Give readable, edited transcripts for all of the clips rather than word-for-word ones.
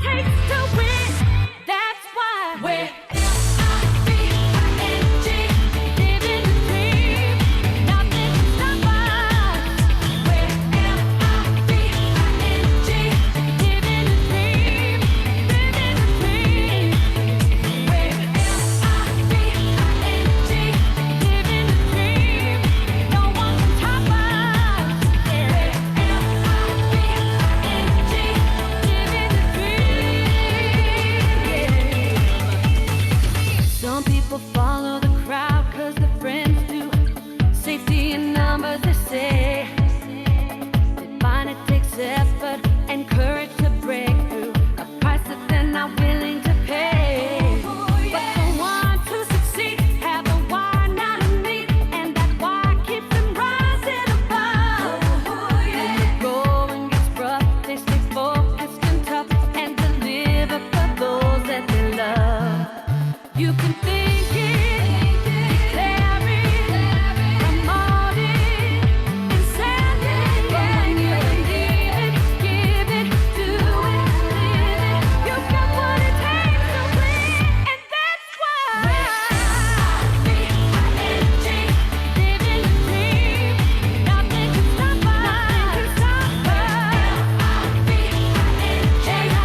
takes to win. That's why we're living the dream. Nothing can stop us. We're living the dream. Living the dream. We're living the dream. No one can top us. We're living the dream. Some people follow the crowd 'cause their friends do. Safety in numbers, they say. They find it takes effort and courage to break through, a price that they're not willing to pay. But the ones who succeed have a why, not a need, and that why keeps them rising above. When the going gets rough, they stay focused and tough and deliver for those that they love. You can think it, declare it, promote it, and send it. But when you believe it, give it, do it, live it. You've got what it takes to win, and that's why living the dream. Nothing can stop us. Nothing can stop us. Living the dream.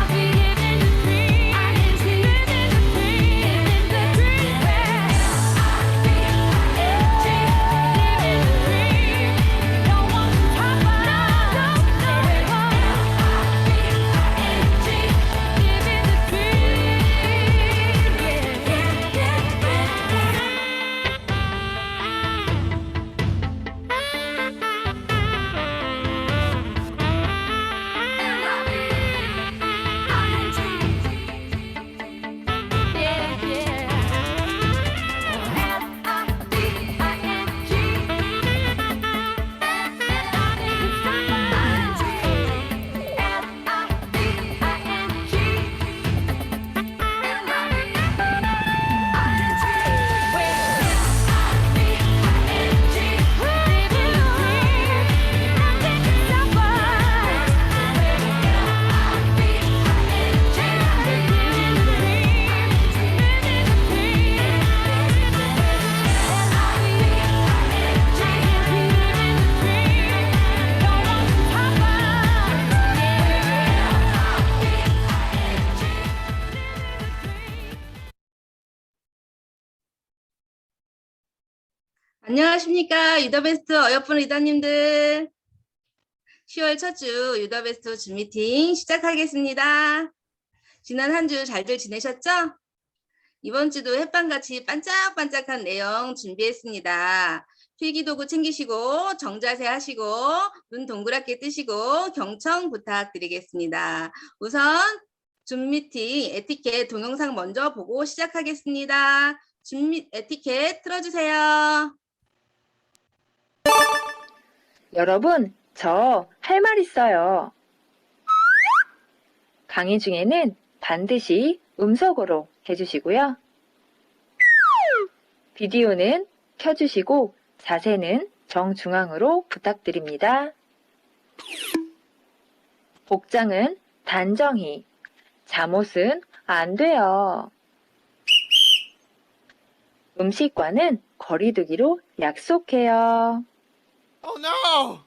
Living the 안녕하십니까. 유더베스트 어여쁜 리더님들. 10월 첫 주 유더베스트 줌 미팅 시작하겠습니다. 지난 한 주 잘들 지내셨죠? 이번 주도 햇반같이 반짝반짝한 내용 준비했습니다. 필기도구 챙기시고 정자세 하시고 눈 동그랗게 뜨시고 경청 부탁드리겠습니다. 우선 줌 미팅 에티켓 동영상 먼저 보고 시작하겠습니다. 줌 에티켓 틀어주세요. 여러분, 저 할 말 있어요. 강의 중에는 반드시 음성으로 해주시고요. 비디오는 켜주시고 자세는 정중앙으로 부탁드립니다. 복장은 단정히, 잠옷은 안 돼요. 음식과는 거리두기로 약속해요. Oh no!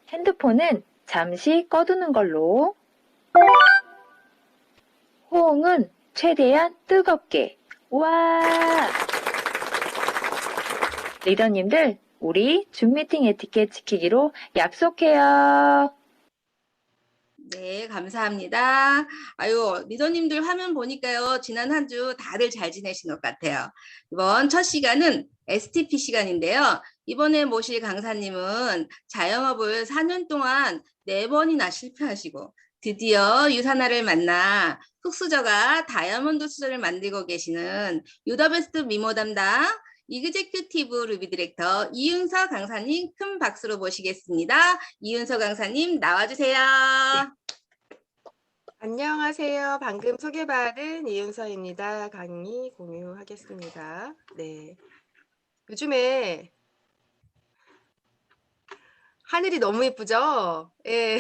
핸드폰은 잠시 꺼두는 걸로. 호응은 최대한 뜨겁게. 와! 리더님들, 우리 줌 미팅 에티켓 지키기로 약속해요. 네, 감사합니다. 아유, 리더님들 화면 보니까요, 지난 한 주 다들 잘 지내신 것 같아요. 이번 첫 시간은 STP 시간인데요. 이번에 모실 강사님은 자영업을 4년 동안 4번이나 실패하시고 드디어 유사나를 만나 흑수저가 다이아몬드 수저를 만들고 계시는 유더베스트 미모 담당 이그제큐티브 루비 디렉터 이윤서 강사님 큰 박수로 모시겠습니다. 이윤서 강사님 나와주세요. 안녕하세요. 방금 소개받은 이윤서입니다. 강의 공유하겠습니다. 네. 요즘에 하늘이 너무 예쁘죠? 예.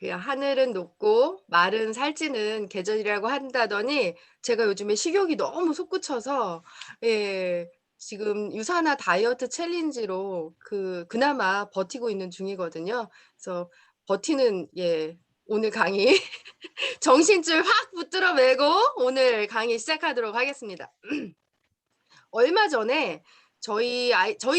그 하늘은 높고 말은 살찌는 계절이라고 한다더니 제가 요즘에 식욕이 너무 솟구쳐서 예. 지금 유산화 다이어트 챌린지로 그나마 버티고 있는 중이거든요. 그래서 버티는 예. 오늘 강의 정신줄 확 붙들어 매고 오늘 강의 시작하도록 하겠습니다. 얼마 전에 저희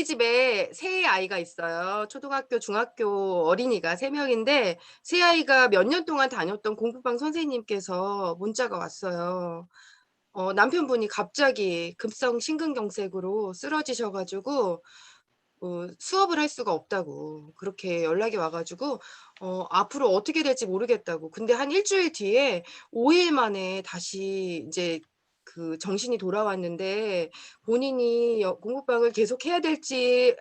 집에 세 아이가 있어요. 초등학교, 중학교 어린이가 3명인데 세 아이가 몇 년 동안 다녔던 공부방 선생님께서 문자가 왔어요. 남편분이 갑자기 급성 심근경색으로 쓰러지셔 가지고 수업을 할 수가 없다고 그렇게 연락이 와 가지고 앞으로 어떻게 될지 모르겠다고. 근데 한 1 주일 뒤에 5일 만에 다시 이제 정신이 돌아왔는데 본인이 공부방을 계속해야 될지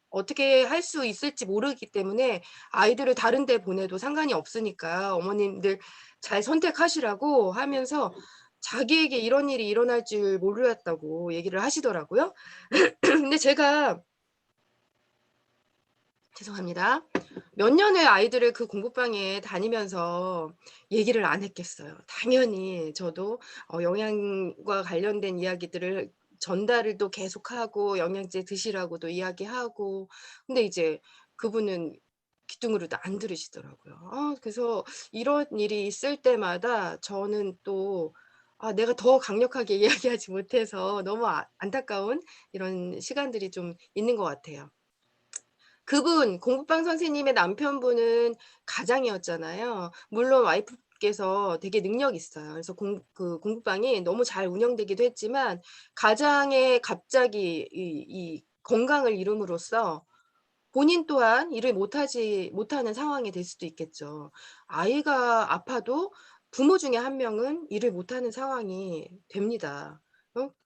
어떻게 할 수 있을지 모르기 때문에 아이들을 다른 데 보내도 상관이 없으니까 어머님들 잘 선택하시라고 하면서 자기에게 이런 일이 일어날 줄 몰랐다고 얘기를 하시더라고요. 근데 제가 죄송합니다. 몇 년을 아이들을 그 공부방에 다니면서 얘기를 안 했겠어요. 당연히 저도 영양과 관련된 이야기들을 전달을 또 계속하고 영양제 드시라고도 이야기하고 근데 이제 그분은 귀뚱으로도 안 들으시더라고요. 그래서 이런 일이 있을 때마다 저는 또 내가 더 강력하게 이야기하지 못해서 너무 안타까운 이런 시간들이 좀 있는 것 같아요. 그분 공부방 선생님의 남편분은 가장이었잖아요. 물론 와이프께서 되게 능력 있어요. 그래서 공부방이 너무 잘 운영되기도 했지만 가장의 갑자기 이 건강을 잃음으로써 본인 또한 일을 못하는 상황이 될 수도 있겠죠. 아이가 아파도 부모 중에 한 명은 일을 못하는 상황이 됩니다.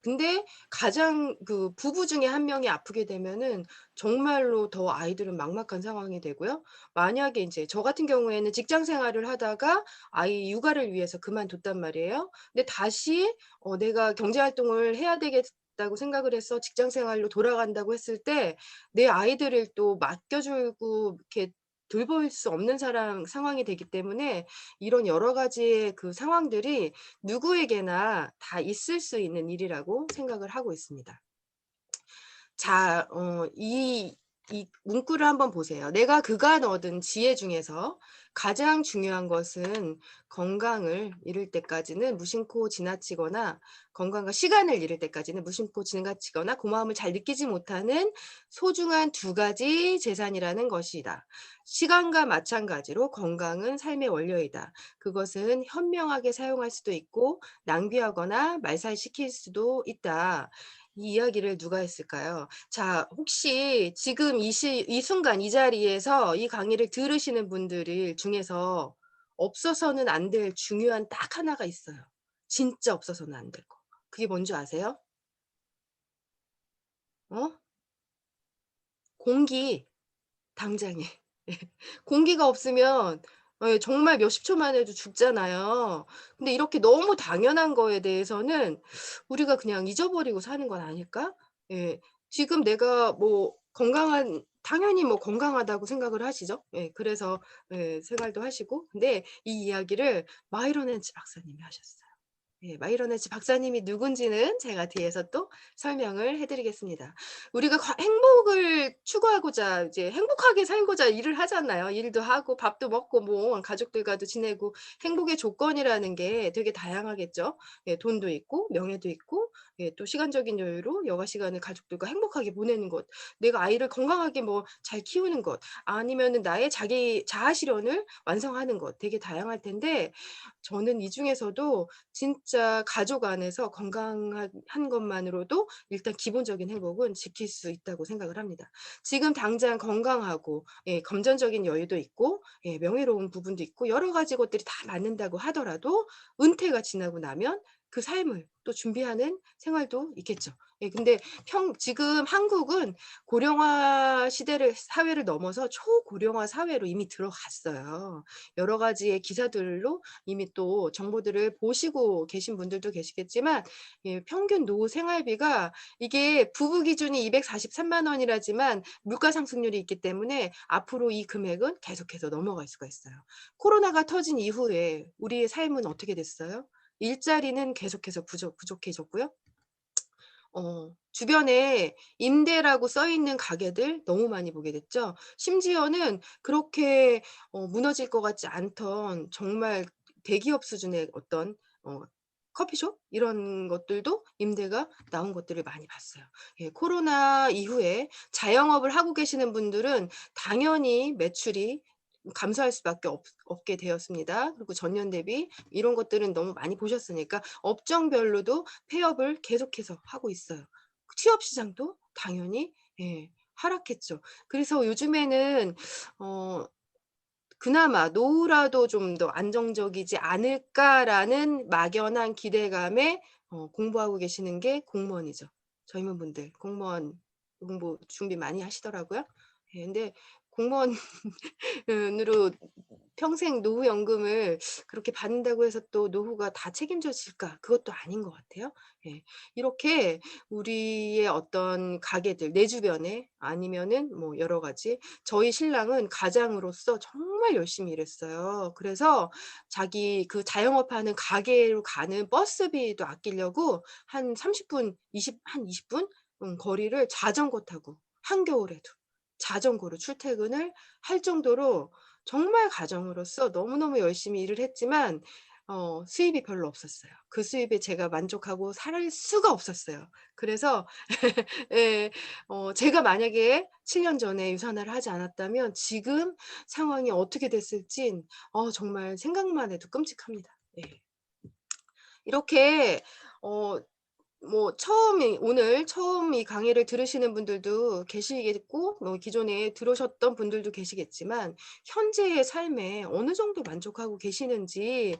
근데 가장 부부 중에 한 명이 아프게 되면은 정말로 더 아이들은 막막한 상황이 되고요. 만약에 인제 저 같은 경우에는 직장 생활을 하다가 아이 육아를 위해서 그만뒀단 말이에요. 근데 다시 내가 경제 활동을 해야 되겠다고 생각을 해서 직장 생활로 돌아간다고 했을 때 내 아이들을 또 맡겨 주고 이렇게 돌볼 수 없는 상황이 되기 때문에 이런 여러 가지의 상황들이 누구에게나 다 있을 수 있는 일이라고 생각을 하고 있습니다. 자, 이 문구를 한번 보세요. 내가 그간 얻은 지혜 중에서 가장 중요한 것은 건강을 잃을 때까지는 무심코 지나치거나 건강과 시간을 잃을 때까지는 무심코 지나치거나 고마움을 잘 느끼지 못하는 소중한 2가지 재산이라는 것이다. 시간과 마찬가지로 건강은 삶의 원료이다. 그것은 현명하게 사용할 수도 있고 낭비하거나 말살시킬 수도 있다. 이 이야기를 누가 했을까요? 자, 혹시 지금 이 순간 이 자리에서 이 강의를 들으시는 분들 중에서 없어서는 안 될 중요한 딱 하나가 있어요. 진짜 없어서는 안 될 거. 그게 뭔지 아세요? 어? 공기. 당장에. 공기가 없으면 정말 몇십 초만 해도 죽잖아요. 근데 이렇게 너무 당연한 거에 대해서는 우리가 그냥 잊어버리고 사는 건 아닐까? 예. 지금 내가 뭐 당연히 뭐 건강하다고 생각을 하시죠. 예. 그래서 생활도 하시고. 근데 이 이야기를 마이런 헨츠 박사님이 하셨어요. 예, 마이런 헨츠 박사님이 누군지는 제가 뒤에서 또 설명을 해 드리겠습니다. 우리가 행복을 추구하고자 이제 행복하게 살고자 일을 하잖아요. 일도 하고 밥도 먹고 뭐 가족들과도 지내고 행복의 조건이라는 게 되게 다양하겠죠. 예, 돈도 있고 명예도 있고 예, 또 시간적인 여유로 여가 시간을 가족들과 행복하게 보내는 것, 내가 아이를 건강하게 뭐 잘 키우는 것, 아니면은 나의 자기 자아 실현을 완성하는 것 되게 다양할 텐데 저는 이 중에서도 진짜 가족 안에서 건강한 것만으로도 일단 기본적인 행복은 지킬 수 있다고 생각을 합니다. 지금 당장 건강하고 예, 금전적인 여유도 있고 예, 명예로운 부분도 있고 여러 가지 것들이 다 맞는다고 하더라도 은퇴가 지나고 나면 그 삶을 또 준비하는 생활도 있겠죠. 예, 근데 지금 한국은 고령화 사회를 넘어서 초고령화 사회로 이미 들어갔어요. 여러 가지의 기사들로 이미 또 정보들을 보시고 계신 분들도 계시겠지만, 예, 평균 노후 생활비가 이게 부부 기준이 243만 원이라지만 물가 상승률이 있기 때문에 앞으로 이 금액은 계속해서 넘어갈 수가 있어요. 코로나가 터진 이후에 우리의 삶은 어떻게 됐어요? 일자리는 계속해서 부족해졌고요. 주변에 임대라고 써 있는 가게들 너무 많이 보게 됐죠. 심지어는 그렇게 무너질 것 같지 않던 정말 대기업 수준의 어떤 커피숍 이런 것들도 임대가 나온 것들을 많이 봤어요. 예, 코로나 이후에 자영업을 하고 계시는 분들은 당연히 매출이 감소할 수밖에 없게 되었습니다. 그리고 전년 대비 이런 것들은 너무 많이 보셨으니까 업종별로도 폐업을 계속해서 하고 있어요. 취업 시장도 당연히, 예, 하락했죠. 그래서 요즘에는 그나마 노후라도 좀 더 안정적이지 않을까라는 막연한 기대감에 공부하고 계시는 게 공무원이죠. 젊은 분들 공무원 공부 준비 많이 하시더라고요. 예, 근데 공무원으로 평생 노후연금을 그렇게 받는다고 해서 또 노후가 다 책임져질까? 그것도 아닌 것 같아요. 예. 이렇게 우리의 어떤 가게들, 내 주변에 아니면은 뭐 여러 가지, 저희 신랑은 가장으로서 정말 열심히 일했어요. 그래서 자기 그 자영업하는 가게로 가는 버스비도 아끼려고 한 30분, 한 20분 거리를 자전거 타고 한겨울에도 자전거로 출퇴근을 할 정도로 정말 가정으로서 너무너무 열심히 일을 했지만 수입이 별로 없었어요. 그 수입에 제가 만족하고 살 수가 없었어요. 그래서 예, 제가 만약에 7년 전에 유산화를 하지 않았다면 지금 상황이 어떻게 됐을진 정말 생각만 해도 끔찍합니다. 예. 이렇게 뭐 오늘 처음 이 강의를 들으시는 분들도 계시겠고, 뭐 기존에 들으셨던 분들도 계시겠지만, 현재의 삶에 어느 정도 만족하고 계시는지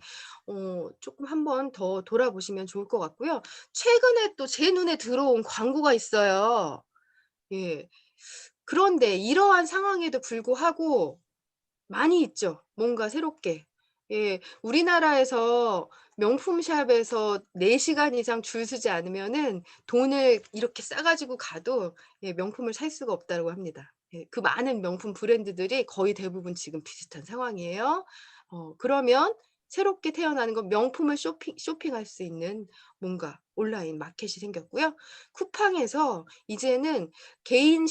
조금 한번 더 돌아보시면 좋을 것 같고요. 최근에 또 제 눈에 들어온 광고가 있어요. 예. 그런데 이러한 상황에도 불구하고 많이 있죠. 뭔가 새롭게. 예, 우리나라에서 명품 샵에서 4시간 이상 줄 서지 않으면은 돈을 이렇게 싸 가지고 가도 예, 명품을 살 수가 없다고 합니다. 예, 그 많은 명품 브랜드들이 거의 대부분 지금 비슷한 상황이에요. 그러면 새롭게 태어나는 건 명품을 쇼핑할 수 있는 뭔가 온라인 마켓이 생겼고요. 쿠팡에서 이제는 개인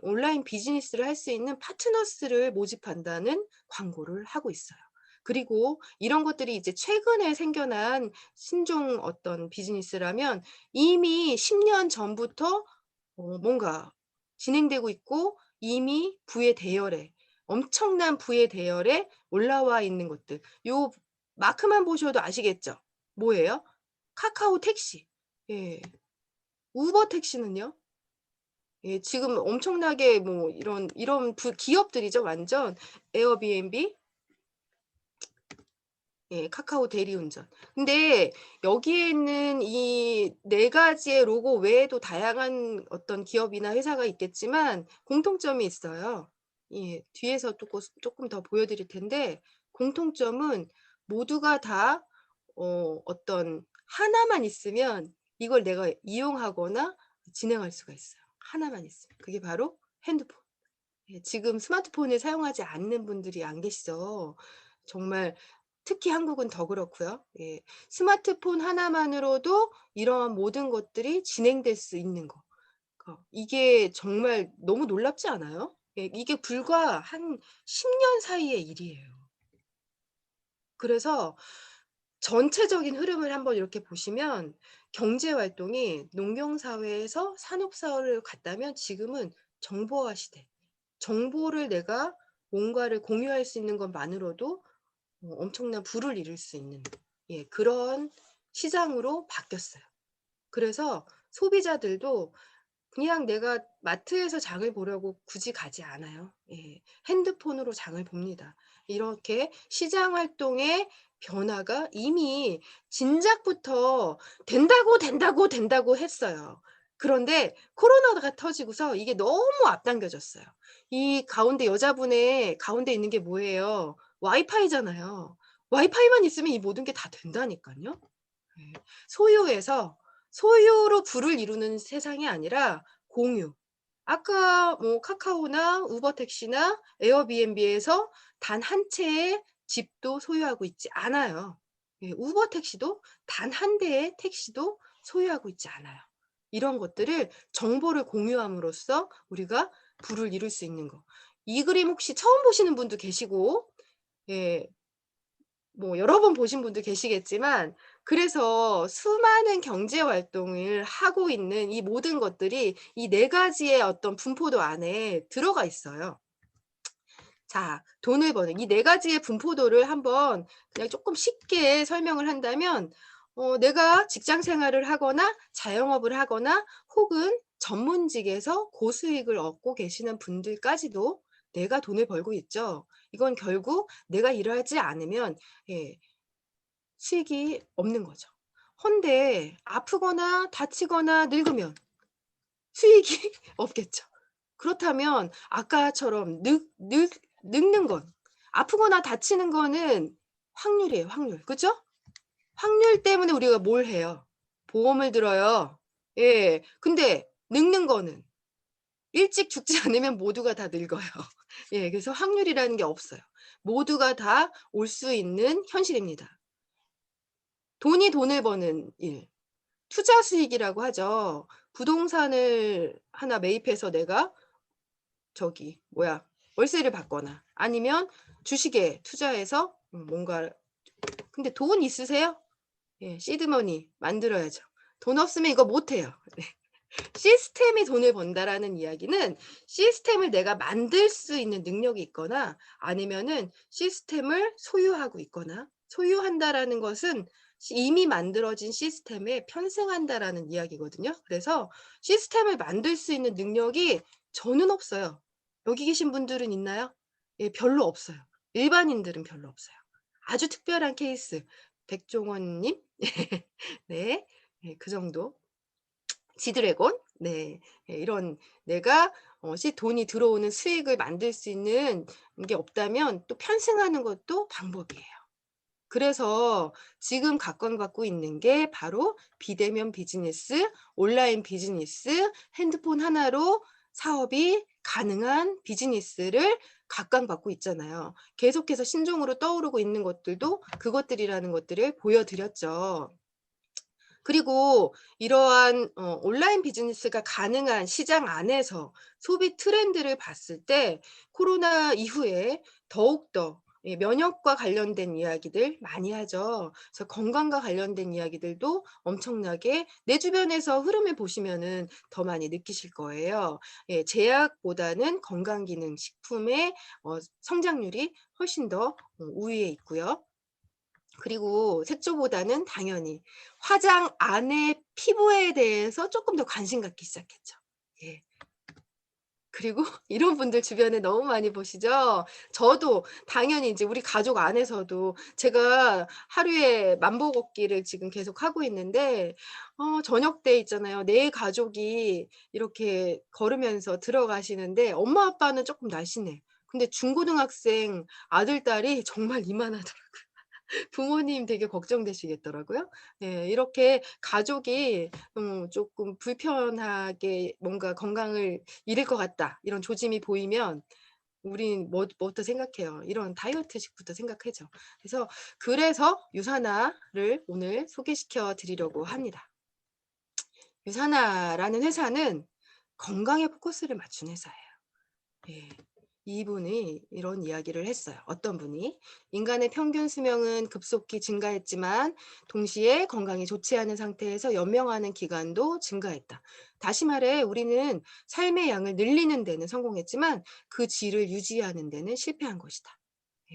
온라인 비즈니스를 할 수 있는 파트너스를 모집한다는 광고를 하고 있어요. 그리고 이런 것들이 이제 최근에 생겨난 신종 어떤 비즈니스라면 이미 10년 전부터 뭔가 진행되고 있고 이미 엄청난 부의 대열에 올라와 있는 것들. 요 마크만 보셔도 아시겠죠? 뭐예요? 카카오 택시. 예. 우버 택시는요? 예, 지금 엄청나게 뭐 이런 기업들이죠, 완전. 에어비앤비, 예, 카카오 대리운전. 근데 여기에 있는 이 4가지의 로고 외에도 다양한 어떤 기업이나 회사가 있겠지만 공통점이 있어요. 예, 뒤에서 조금 더 보여드릴 텐데 공통점은 모두가 다 어떤 하나만 있으면 이걸 내가 이용하거나 진행할 수가 있어요. 하나만 있으면. 그게 바로 핸드폰. 예, 지금 스마트폰을 사용하지 않는 분들이 안 계시죠. 정말 특히 한국은 더 그렇고요. 예, 스마트폰 하나만으로도 이러한 모든 것들이 진행될 수 있는 거. 이게 정말 너무 놀랍지 않아요? 예, 이게 불과 한 10년 사이의 일이에요. 그래서 전체적인 흐름을 한번 이렇게 보시면 경제 활동이 농경사회에서 산업사회를 갔다면 지금은 정보화 시대. 정보를 내가 뭔가를 공유할 수 있는 것만으로도 엄청난 부를 이룰 수 있는 그런 시장으로 바뀌었어요. 그래서 소비자들도 그냥 내가 마트에서 장을 보려고 굳이 가지 않아요. 예, 핸드폰으로 장을 봅니다. 이렇게 시장 활동에 변화가 이미 진작부터 된다고 했어요. 그런데 코로나가 터지고서 이게 너무 앞당겨졌어요. 이 가운데 여자분의 가운데 있는 게 뭐예요? 와이파이잖아요. 와이파이만 있으면 이 모든 게 다 된다니깐요. 예. 소유로 부를 이루는 세상이 아니라 공유. 아까 뭐 카카오나 우버 택시나 에어비앤비에서 단 한 채의 집도 소유하고 있지 않아요. 예, 우버 택시도 단 한 대의 택시도 소유하고 있지 않아요. 이런 것들을 정보를 공유함으로써 우리가 부를 이룰 수 있는 거. 이 그림 혹시 처음 보시는 분도 계시고, 예, 뭐 여러 번 보신 분도 계시겠지만, 그래서 수많은 경제 활동을 하고 있는 이 모든 것들이 이 네 가지의 어떤 분포도 안에 들어가 있어요. 자, 돈을 버는 이 네 가지의 분포도를 한번 그냥 조금 쉽게 설명을 한다면, 내가 직장 생활을 하거나 자영업을 하거나 혹은 전문직에서 고수익을 얻고 계시는 분들까지도 내가 돈을 벌고 있죠. 이건 결국 내가 일하지 않으면 예, 수익이 없는 거죠. 헌데 아프거나 다치거나 늙으면 수익이 없겠죠. 그렇다면 아까처럼 늙는 건, 아프거나 다치는 거는 확률이에요, 확률. 그죠? 확률 때문에 우리가 뭘 해요? 보험을 들어요. 예. 근데 늙는 거는 일찍 죽지 않으면 모두가 다 늙어요. 예. 그래서 확률이라는 게 없어요. 모두가 다 올 수 있는 현실입니다. 돈이 돈을 버는 일. 투자 수익이라고 하죠. 부동산을 하나 매입해서 내가 월세를 받거나 아니면 주식에 투자해서 뭔가, 근데 돈 있으세요? 예, 시드머니 만들어야죠. 돈 없으면 이거 못 해요. 네. 시스템이 돈을 번다라는 이야기는 시스템을 내가 만들 수 있는 능력이 있거나 아니면은 시스템을 소유하고 있거나, 소유한다라는 것은 이미 만들어진 시스템에 편승한다라는 이야기거든요. 그래서 시스템을 만들 수 있는 능력이 저는 없어요. 여기 계신 분들은 있나요? 예, 별로 없어요. 일반인들은 별로 없어요. 아주 특별한 케이스. 백종원님? 네, 네, 그 정도. 지드래곤? 네, 예, 이런 내가 돈이 들어오는 수익을 만들 수 있는 게 없다면 또 편승하는 것도 방법이에요. 그래서 지금 각광받고 있는 게 바로 비대면 비즈니스, 온라인 비즈니스, 핸드폰 하나로 사업이 가능한 비즈니스를 각광받고 있잖아요. 계속해서 신종으로 떠오르고 있는 것들도 그것들이라는 것들을 보여드렸죠. 그리고 이러한 온라인 비즈니스가 가능한 시장 안에서 소비 트렌드를 봤을 때 코로나 이후에 더욱더 면역과 관련된 이야기들 많이 하죠. 그래서 건강과 관련된 이야기들도 엄청나게 내 주변에서 흐름을 보시면은 더 많이 느끼실 거예요. 예, 제약보다는 건강기능식품의 성장률이 훨씬 더 우위에 있고요. 그리고 색조보다는 당연히 화장 안의 피부에 대해서 조금 더 관심 갖기 시작했죠. 예. 그리고 이런 분들 주변에 너무 많이 보시죠? 저도 당연히 이제 우리 가족 안에서도 제가 하루에 만보 걷기를 지금 계속 하고 있는데 저녁 때 있잖아요. 내 가족이 이렇게 걸으면서 들어가시는데 엄마 아빠는 조금 날씬해. 근데 중고등학생 아들, 딸이 정말 이만하더라고요. 부모님 되게 걱정되시겠더라고요. 네, 이렇게 가족이 조금 불편하게 뭔가 건강을 잃을 것 같다, 이런 조짐이 보이면 우린 뭐부터 생각해요? 이런 다이어트식부터 생각하죠. 그래서 유사나를 오늘 소개시켜 드리려고 합니다. 유사나라는 회사는 건강에 포커스를 맞춘 회사예요. 예. 이분이 이런 이야기를 했어요. 어떤 분이 인간의 평균 수명은 급속히 증가했지만 동시에 건강이 좋지 않은 상태에서 연명하는 기간도 증가했다. 다시 말해 우리는 삶의 양을 늘리는 데는 성공했지만 그 질을 유지하는 데는 실패한 것이다.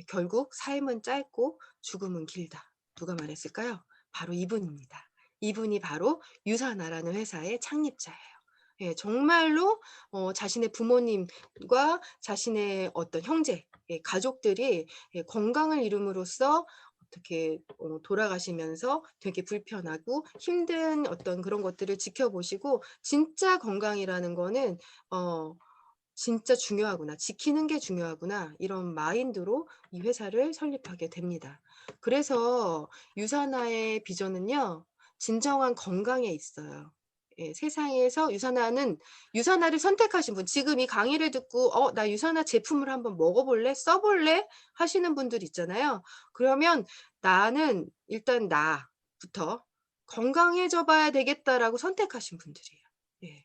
결국 삶은 짧고 죽음은 길다. 누가 말했을까요? 바로 이분입니다. 이분이 바로 유사나라는 회사의 창립자예요. 예, 정말로 자신의 부모님과 자신의 어떤 형제, 가족들이 건강을 이룸으로써 어떻게 돌아가시면서 되게 불편하고 힘든 어떤 그런 것들을 지켜보시고 진짜 건강이라는 거는 진짜 중요하구나. 지키는 게 중요하구나. 이런 마인드로 이 회사를 설립하게 됩니다. 그래서 유사나의 비전은요. 진정한 건강에 있어요. 예, 세상에서 유사나를 선택하신 분, 지금 이 강의를 듣고 나 유사나 제품을 한번 먹어볼래? 써볼래? 하시는 분들 있잖아요. 그러면 나는 일단 나부터 건강해져 봐야 되겠다라고 선택하신 분들이에요. 예.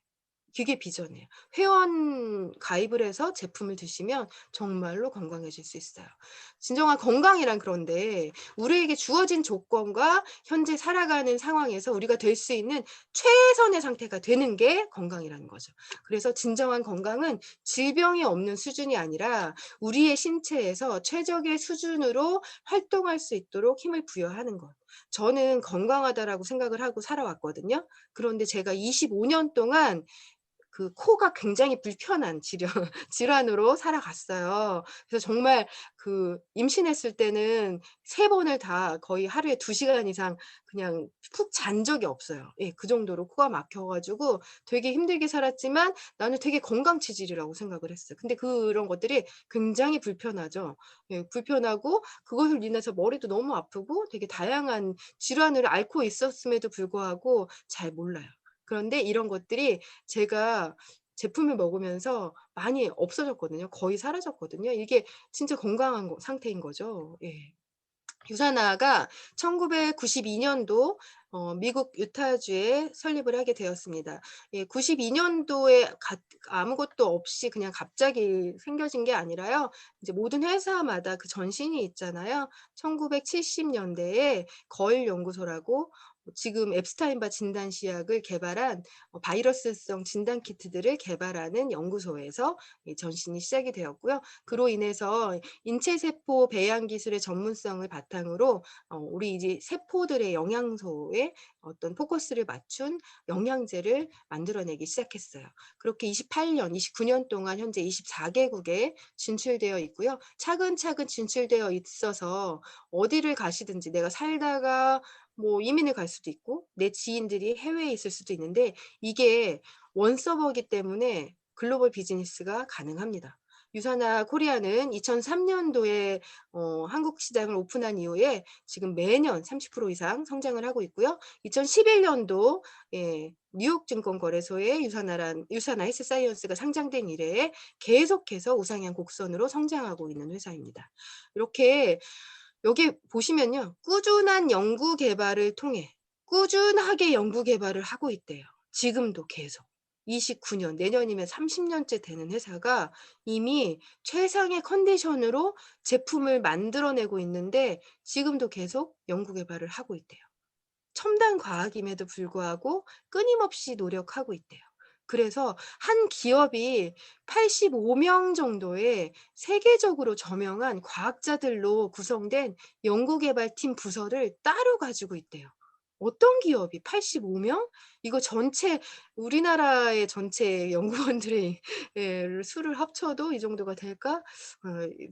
그게 비전이에요. 회원 가입을 해서 제품을 드시면 정말로 건강해질 수 있어요. 진정한 건강이란 그런데 우리에게 주어진 조건과 현재 살아가는 상황에서 우리가 될 수 있는 최선의 상태가 되는 게 건강이라는 거죠. 그래서 진정한 건강은 질병이 없는 수준이 아니라 우리의 신체에서 최적의 수준으로 활동할 수 있도록 힘을 부여하는 것. 저는 건강하다라고 생각을 하고 살아왔거든요. 그런데 제가 25년 동안 그 코가 굉장히 불편한 질환으로 살아갔어요. 그래서 정말 그 임신했을 때는 3번을 다 거의 하루에 2시간 이상 그냥 푹 잔 적이 없어요. 예, 그 정도로 코가 막혀 가지고 되게 힘들게 살았지만 나는 되게 건강 체질이라고 생각을 했어요. 근데 그런 것들이 굉장히 불편하죠. 예, 불편하고 그것을 인해서 머리도 너무 아프고 되게 다양한 질환을 앓고 있었음에도 불구하고 잘 몰라요. 그런데 이런 것들이 제가 제품을 먹으면서 많이 없어졌거든요. 거의 사라졌거든요. 이게 진짜 건강한 상태인 거죠. 예. 유사나가 1992년도 미국 유타주에 설립을 하게 되었습니다. 예, 92년도에 아무것도 없이 그냥 갑자기 생겨진 게 아니라요. 이제 모든 회사마다 그 전신이 있잖아요. 1970년대에 거일 연구소라고 지금 앱스타인바 진단시약을 개발한 바이러스성 진단 키트들을 개발하는 연구소에서 전신이 시작이 되었고요. 그로 인해서 인체세포 배양 기술의 전문성을 바탕으로 우리 이제 세포들의 영양소에 어떤 포커스를 맞춘 영양제를 만들어내기 시작했어요. 그렇게 28년, 29년 동안 현재 24개국에 진출되어 있고요. 차근차근 진출되어 있어서 어디를 가시든지 내가 살다가 뭐 이민을 갈 수도 있고 내 지인들이 해외에 있을 수도 있는데 이게 원서버이기 때문에 글로벌 비즈니스가 가능합니다. 유사나 코리아는 2003년도에 한국 시장을 오픈한 이후에 지금 매년 30% 이상 성장을 하고 있고요. 2011년도 뉴욕 증권거래소에 유사나 헬스사이언스가 상장된 이래에 계속해서 우상향 곡선으로 성장하고 있는 회사입니다. 이렇게 여기 보시면요. 꾸준한 연구 개발을 통해 꾸준하게 연구 개발을 하고 있대요. 지금도 계속. 29년, 내년이면 30년째 되는 회사가 이미 최상의 컨디션으로 제품을 만들어내고 있는데 지금도 계속 연구 개발을 하고 있대요. 첨단 과학임에도 불구하고 끊임없이 노력하고 있대요. 그래서 한 기업이 85명 정도의 세계적으로 저명한 과학자들로 구성된 연구개발팀 부서를 따로 가지고 있대요. 어떤 기업이 85명? 이거 전체 우리나라의 전체 연구원들의 수를 합쳐도 이 정도가 될까?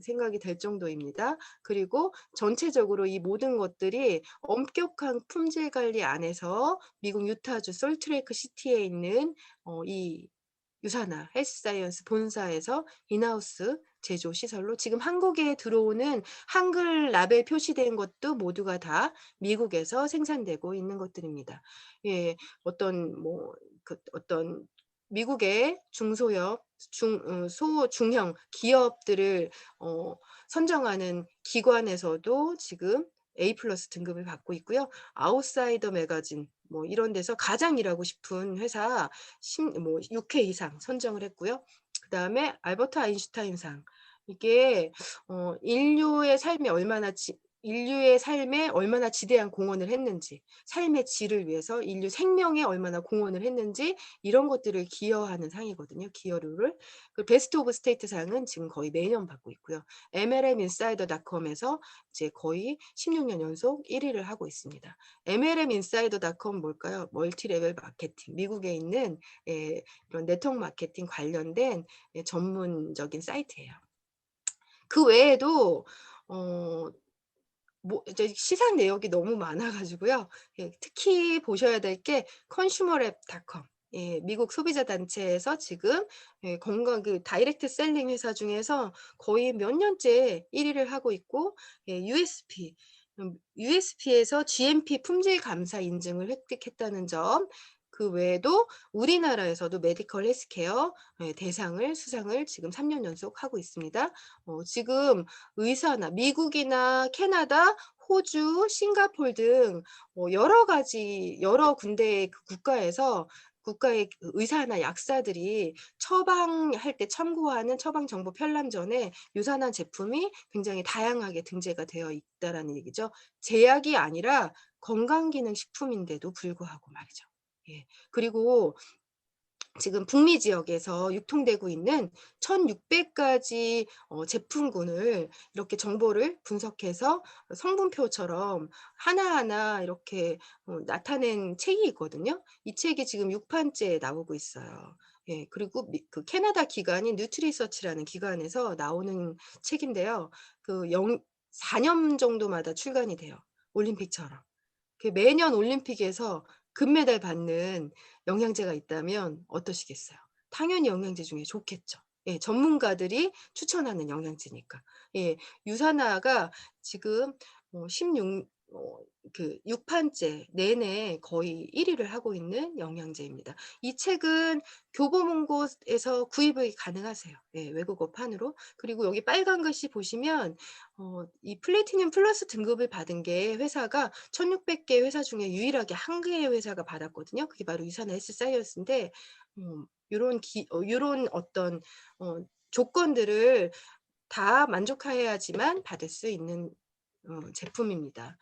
생각이 될 정도입니다. 그리고 전체적으로 이 모든 것들이 엄격한 품질 관리 안에서 미국 유타주 솔트레이크 시티에 있는 이 유사나 헬스사이언스 본사에서 인하우스 제조 시설로 지금 한국에 들어오는 한글 라벨 표시된 것도 모두가 다 미국에서 생산되고 있는 것들입니다. 예, 어떤 미국의 중소형, 중형 기업들을 선정하는 기관에서도 지금 A+ 등급을 받고 있고요. 아웃사이더 매거진 뭐 이런 데서 가장 일하고 싶은 회사 6회 이상 선정을 했고요. 그다음에 알버트 아인슈타인상. 이게 인류의 삶에 얼마나 지대한 공헌을 했는지, 삶의 질을 위해서 인류 생명에 얼마나 공헌을 했는지 이런 것들을 기여하는 상이거든요. 기여료를. 그 베스트 오브 스테이트 상은 지금 거의 매년 받고 있고요. MLMinsider.com에서 이제 거의 16년 연속 1위를 하고 있습니다. MLMinsider.com 뭘까요? 멀티레벨 마케팅. 미국에 있는 이런 네트워크 마케팅 관련된 전문적인 사이트예요. 그 외에도 뭐 이제 시상 내역이 너무 많아 가지고요. 예, 특히 보셔야 될 게 consumerlab.com, 예, 미국 소비자 단체에서 지금 예, 건강 그 다이렉트 셀링 회사 중에서 거의 몇 년째 1위를 하고 있고, 예, USP에서 GMP 품질 감사 인증을 획득했다는 점, 그 외에도 우리나라에서도 메디컬 헬스케어 예, 대상을 수상을 지금 3년 연속 하고 있습니다. 지금 의사나 미국이나 캐나다, 호주, 싱가포르 등 여러 가지 여러 군데의 그 국가의 그 의사나 약사들이 처방할 때 참고하는 처방 정보 편람전에 유산한 제품이 굉장히 다양하게 등재가 되어 있다라는 얘기죠. 제약이 아니라 건강기능식품인데도 불구하고 말이죠. 예. 그리고 지금 북미 지역에서 유통되고 있는 1,600가지 제품군을 이렇게 정보를 분석해서 성분표처럼 하나하나 이렇게 나타낸 책이 있거든요. 이 책이 지금 6판째 나오고 있어요. 예, 그리고 그 캐나다 기관인 뉴트리서치라는 기관에서 나오는 책인데요. 4년 정도마다 출간이 돼요. 올림픽처럼. 매년 올림픽에서 금메달 받는 영양제가 있다면 어떠시겠어요? 당연히 영양제 중에 좋겠죠. 예, 전문가들이 추천하는 영양제니까. 예, 유산화가 지금 6판째 내내 거의 1위를 하고 있는 영양제입니다. 이 책은 교보문고에서 구입이 가능하세요. 예, 외국어판으로. 그리고 여기 빨간 글씨 보시면 이 플래티늄 플러스 등급을 받은 게 회사가 1,600개 회사 중에 유일하게 한 개의 회사가 받았거든요. 그게 바로 유산화 헬스사이언스인데 요런 어떤 조건들을 다 만족해야지만 받을 수 있는 제품입니다.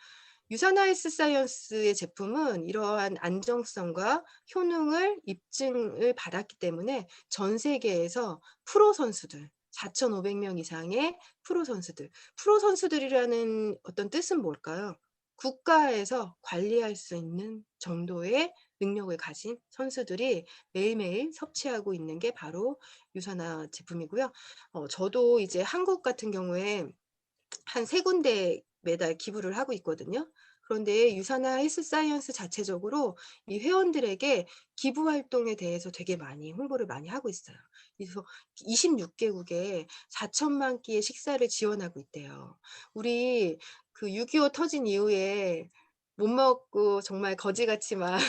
유산화 헬스사이언스의 제품은 이러한 안정성과 효능을 입증을 받았기 때문에 전 세계에서 프로 선수들 4,500명 이상의 프로 선수들이라는 어떤 뜻은 뭘까요? 국가에서 관리할 수 있는 정도의 능력을 가진 선수들이 매일매일 섭취하고 있는 게 바로 유산화 제품이고요. 저도 이제 한국 같은 경우에 한 3군데 매달 기부를 하고 있거든요. 그런데 유산화 헬스사이언스 자체적으로 이 회원들에게 기부 활동에 대해서 되게 많이 홍보를 많이 하고 있어요. 그래서 26개국에 4천만 끼의 식사를 지원하고 있대요. 우리 그 6.25 터진 이후에 못 먹고 정말 거지같이 막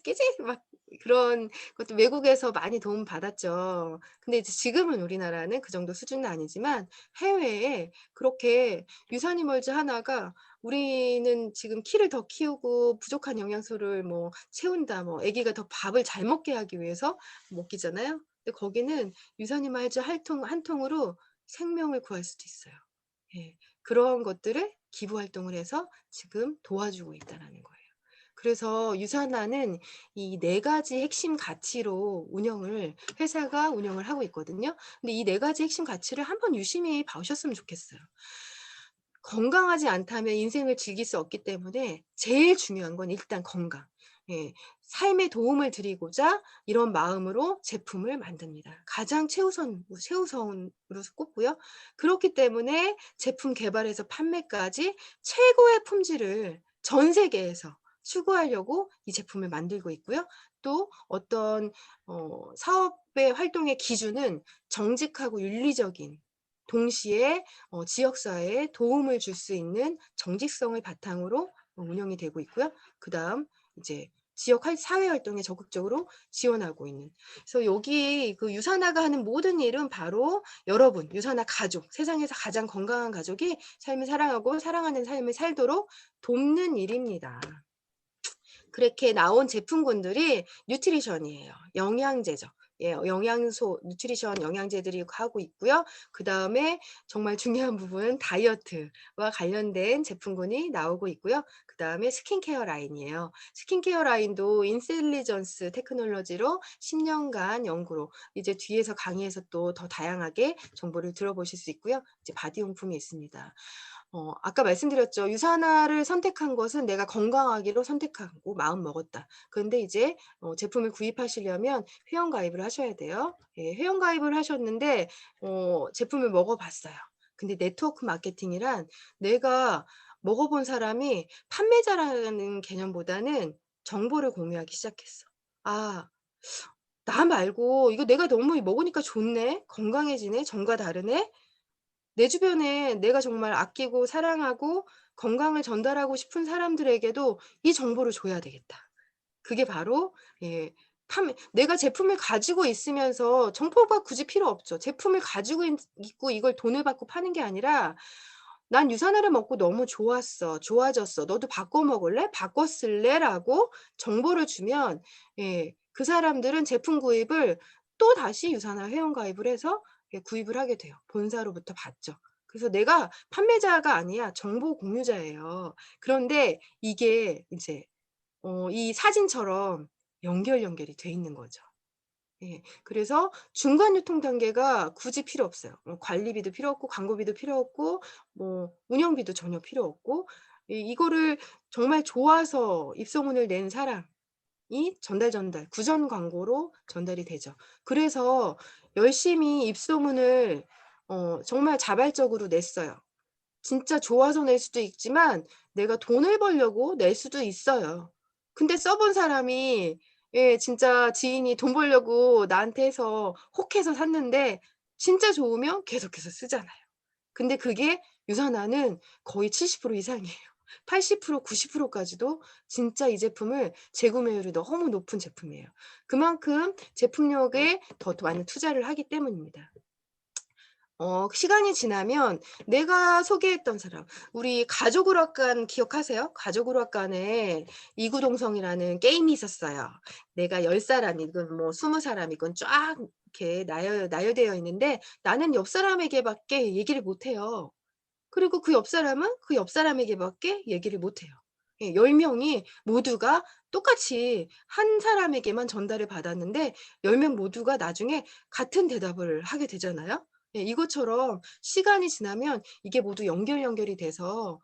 깨지 막 그런 것도 외국에서 많이 도움 받았죠. 근데 이제 지금은 우리나라는 그 정도 수준은 아니지만 해외에 그렇게 유산이멀즈 하나가 우리는 지금 키를 더 키우고 부족한 영양소를 뭐 채운다, 뭐 아기가 더 밥을 잘 먹게 하기 위해서 먹기잖아요. 근데 거기는 유산이멀즈 한 통으로 생명을 구할 수도 있어요. 예, 그런 것들을 기부 활동을 해서 지금 도와주고 있다라는 거예요. 그래서 유산화는 이 4가지 핵심 가치로 회사가 운영을 하고 있거든요. 근데 이 4가지 핵심 가치를 한번 유심히 봐오셨으면 좋겠어요. 건강하지 않다면 인생을 즐길 수 없기 때문에 제일 중요한 건 일단 건강. 예, 삶에 도움을 드리고자 이런 마음으로 제품을 만듭니다. 가장 최우선으로 꼽고요. 그렇기 때문에 제품 개발에서 판매까지 최고의 품질을 전 세계에서 추구하려고 이 제품을 만들고 있고요. 또 어떤 사업의 활동의 기준은 정직하고 윤리적인 동시에 지역사회에 도움을 줄 수 있는 정직성을 바탕으로 운영이 되고 있고요. 그다음 이제 지역 사회 활동에 적극적으로 지원하고 있는. 그래서 여기 그 유산화가 하는 모든 일은 바로 여러분, 유산화 가족, 세상에서 가장 건강한 가족이 삶을 사랑하고 사랑하는 삶을 살도록 돕는 일입니다. 그렇게 나온 제품군들이 뉴트리션이에요. 영양제죠. 예, 영양소, 뉴트리션 영양제들이 하고 있고요. 그 다음에 정말 중요한 부분 다이어트와 관련된 제품군이 나오고 있고요. 그 다음에 스킨케어 라인이에요. 스킨케어 라인도 인텔리전스 테크놀로지로 10년간 연구로 이제 뒤에서 강의에서 또 더 다양하게 정보를 들어보실 수 있고요. 이제 바디용품이 있습니다. 아까 말씀드렸죠. 유산화를 선택한 것은 내가 건강하기로 선택하고 마음 먹었다. 그런데 이제 제품을 구입하시려면 회원 가입을 하셔야 돼요. 예, 회원 가입을 하셨는데 제품을 먹어봤어요. 근데 네트워크 마케팅이란 내가 먹어본 사람이 판매자라는 개념보다는 정보를 공유하기 시작했어. 아, 나 말고 이거 내가 너무 먹으니까 좋네. 건강해지네. 전과 다르네. 내 주변에 내가 정말 아끼고 사랑하고 건강을 전달하고 싶은 사람들에게도 이 정보를 줘야 되겠다. 그게 바로 예 내가 제품을 가지고 있으면서 정보가 굳이 필요 없죠. 제품을 가지고 있고 이걸 돈을 받고 파는 게 아니라 "난 유산화를 먹고 너무 좋았어. 좋아졌어. 너도 바꿔 먹을래? 바꿔 쓸래?"라고 정보를 주면 그 사람들은 제품 구입을 또다시 유산화 회원가입을 해서 구입을 하게 돼요. 본사로부터 받죠. 그래서 내가 판매자가 아니야 정보 공유자예요. 그런데 이게 이제 이 사진처럼 연결이 돼 있는 거죠. 예. 그래서 중간 유통 단계가 굳이 필요 없어요. 관리비도 필요 없고 광고비도 필요 없고 뭐 운영비도 전혀 필요 없고 이거를 정말 좋아서 입소문을 낸 사람이 구전 광고로 전달이 되죠. 그래서 열심히 입소문을 정말 자발적으로 냈어요. 진짜 좋아서 낼 수도 있지만 내가 돈을 벌려고 낼 수도 있어요. 근데 써본 사람이 진짜 지인이 돈 벌려고 나한테 해서 혹해서 샀는데 진짜 좋으면 계속해서 쓰잖아요. 근데 그게 유산화는 거의 70% 이상이에요. 80% 90% 까지도 진짜 이 제품을 재구매율이 너무 높은 제품이에요. 그만큼 제품력에 더 많은 투자를 하기 때문입니다. 시간이 지나면 내가 소개했던 사람, 우리 가족오락관 기억하세요? 가족오락관에 이구동성이라는 게임이 있었어요. 내가 10사람이건 뭐 20사람이건 쫙 이렇게 나열되어 있는데 나는 옆 사람에게밖에 얘기를 못 해요. 그리고 그 옆 사람은 그 옆 사람에게밖에 얘기를 못 해요. 10명이 모두가 똑같이 한 사람에게만 전달을 받았는데 10명 모두가 나중에 같은 대답을 하게 되잖아요. 이것처럼 시간이 지나면 이게 모두 연결이 돼서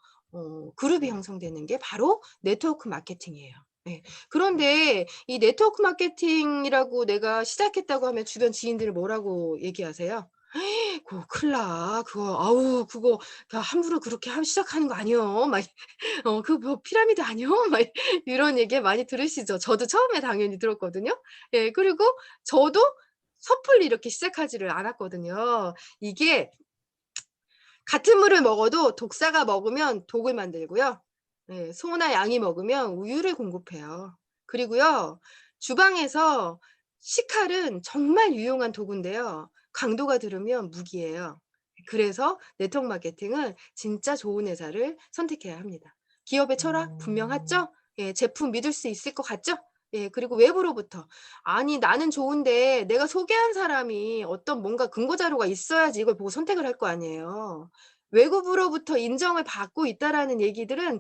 그룹이 형성되는 게 바로 네트워크 마케팅이에요. 그런데 이 네트워크 마케팅이라고 내가 시작했다고 하면 주변 지인들은 뭐라고 얘기하세요? "그거 큰일 나. 그거 아우 그거 함부로 그렇게 시작하는 거 아니여." 막 "그거 뭐 피라미드 아니여?" 막 이런 얘기 많이 들으시죠. 저도 처음에 당연히 들었거든요. 그리고 저도 섣불리 이렇게 시작하지를 않았거든요. 이게 같은 물을 먹어도 독사가 먹으면 독을 만들고요. 소나 양이 먹으면 우유를 공급해요. 그리고요. 주방에서 식칼은 정말 유용한 도구인데요. 강도가 들으면 무기예요. 그래서 네트워크 마케팅은 진짜 좋은 회사를 선택해야 합니다. 기업의 철학 분명하죠? 제품 믿을 수 있을 것 같죠? 그리고 외부로부터 아니 나는 좋은데 내가 소개한 사람이 어떤 뭔가 근거 자료가 있어야지 이걸 보고 선택을 할 거 아니에요. 외부로부터 인정을 받고 있다라는 얘기들은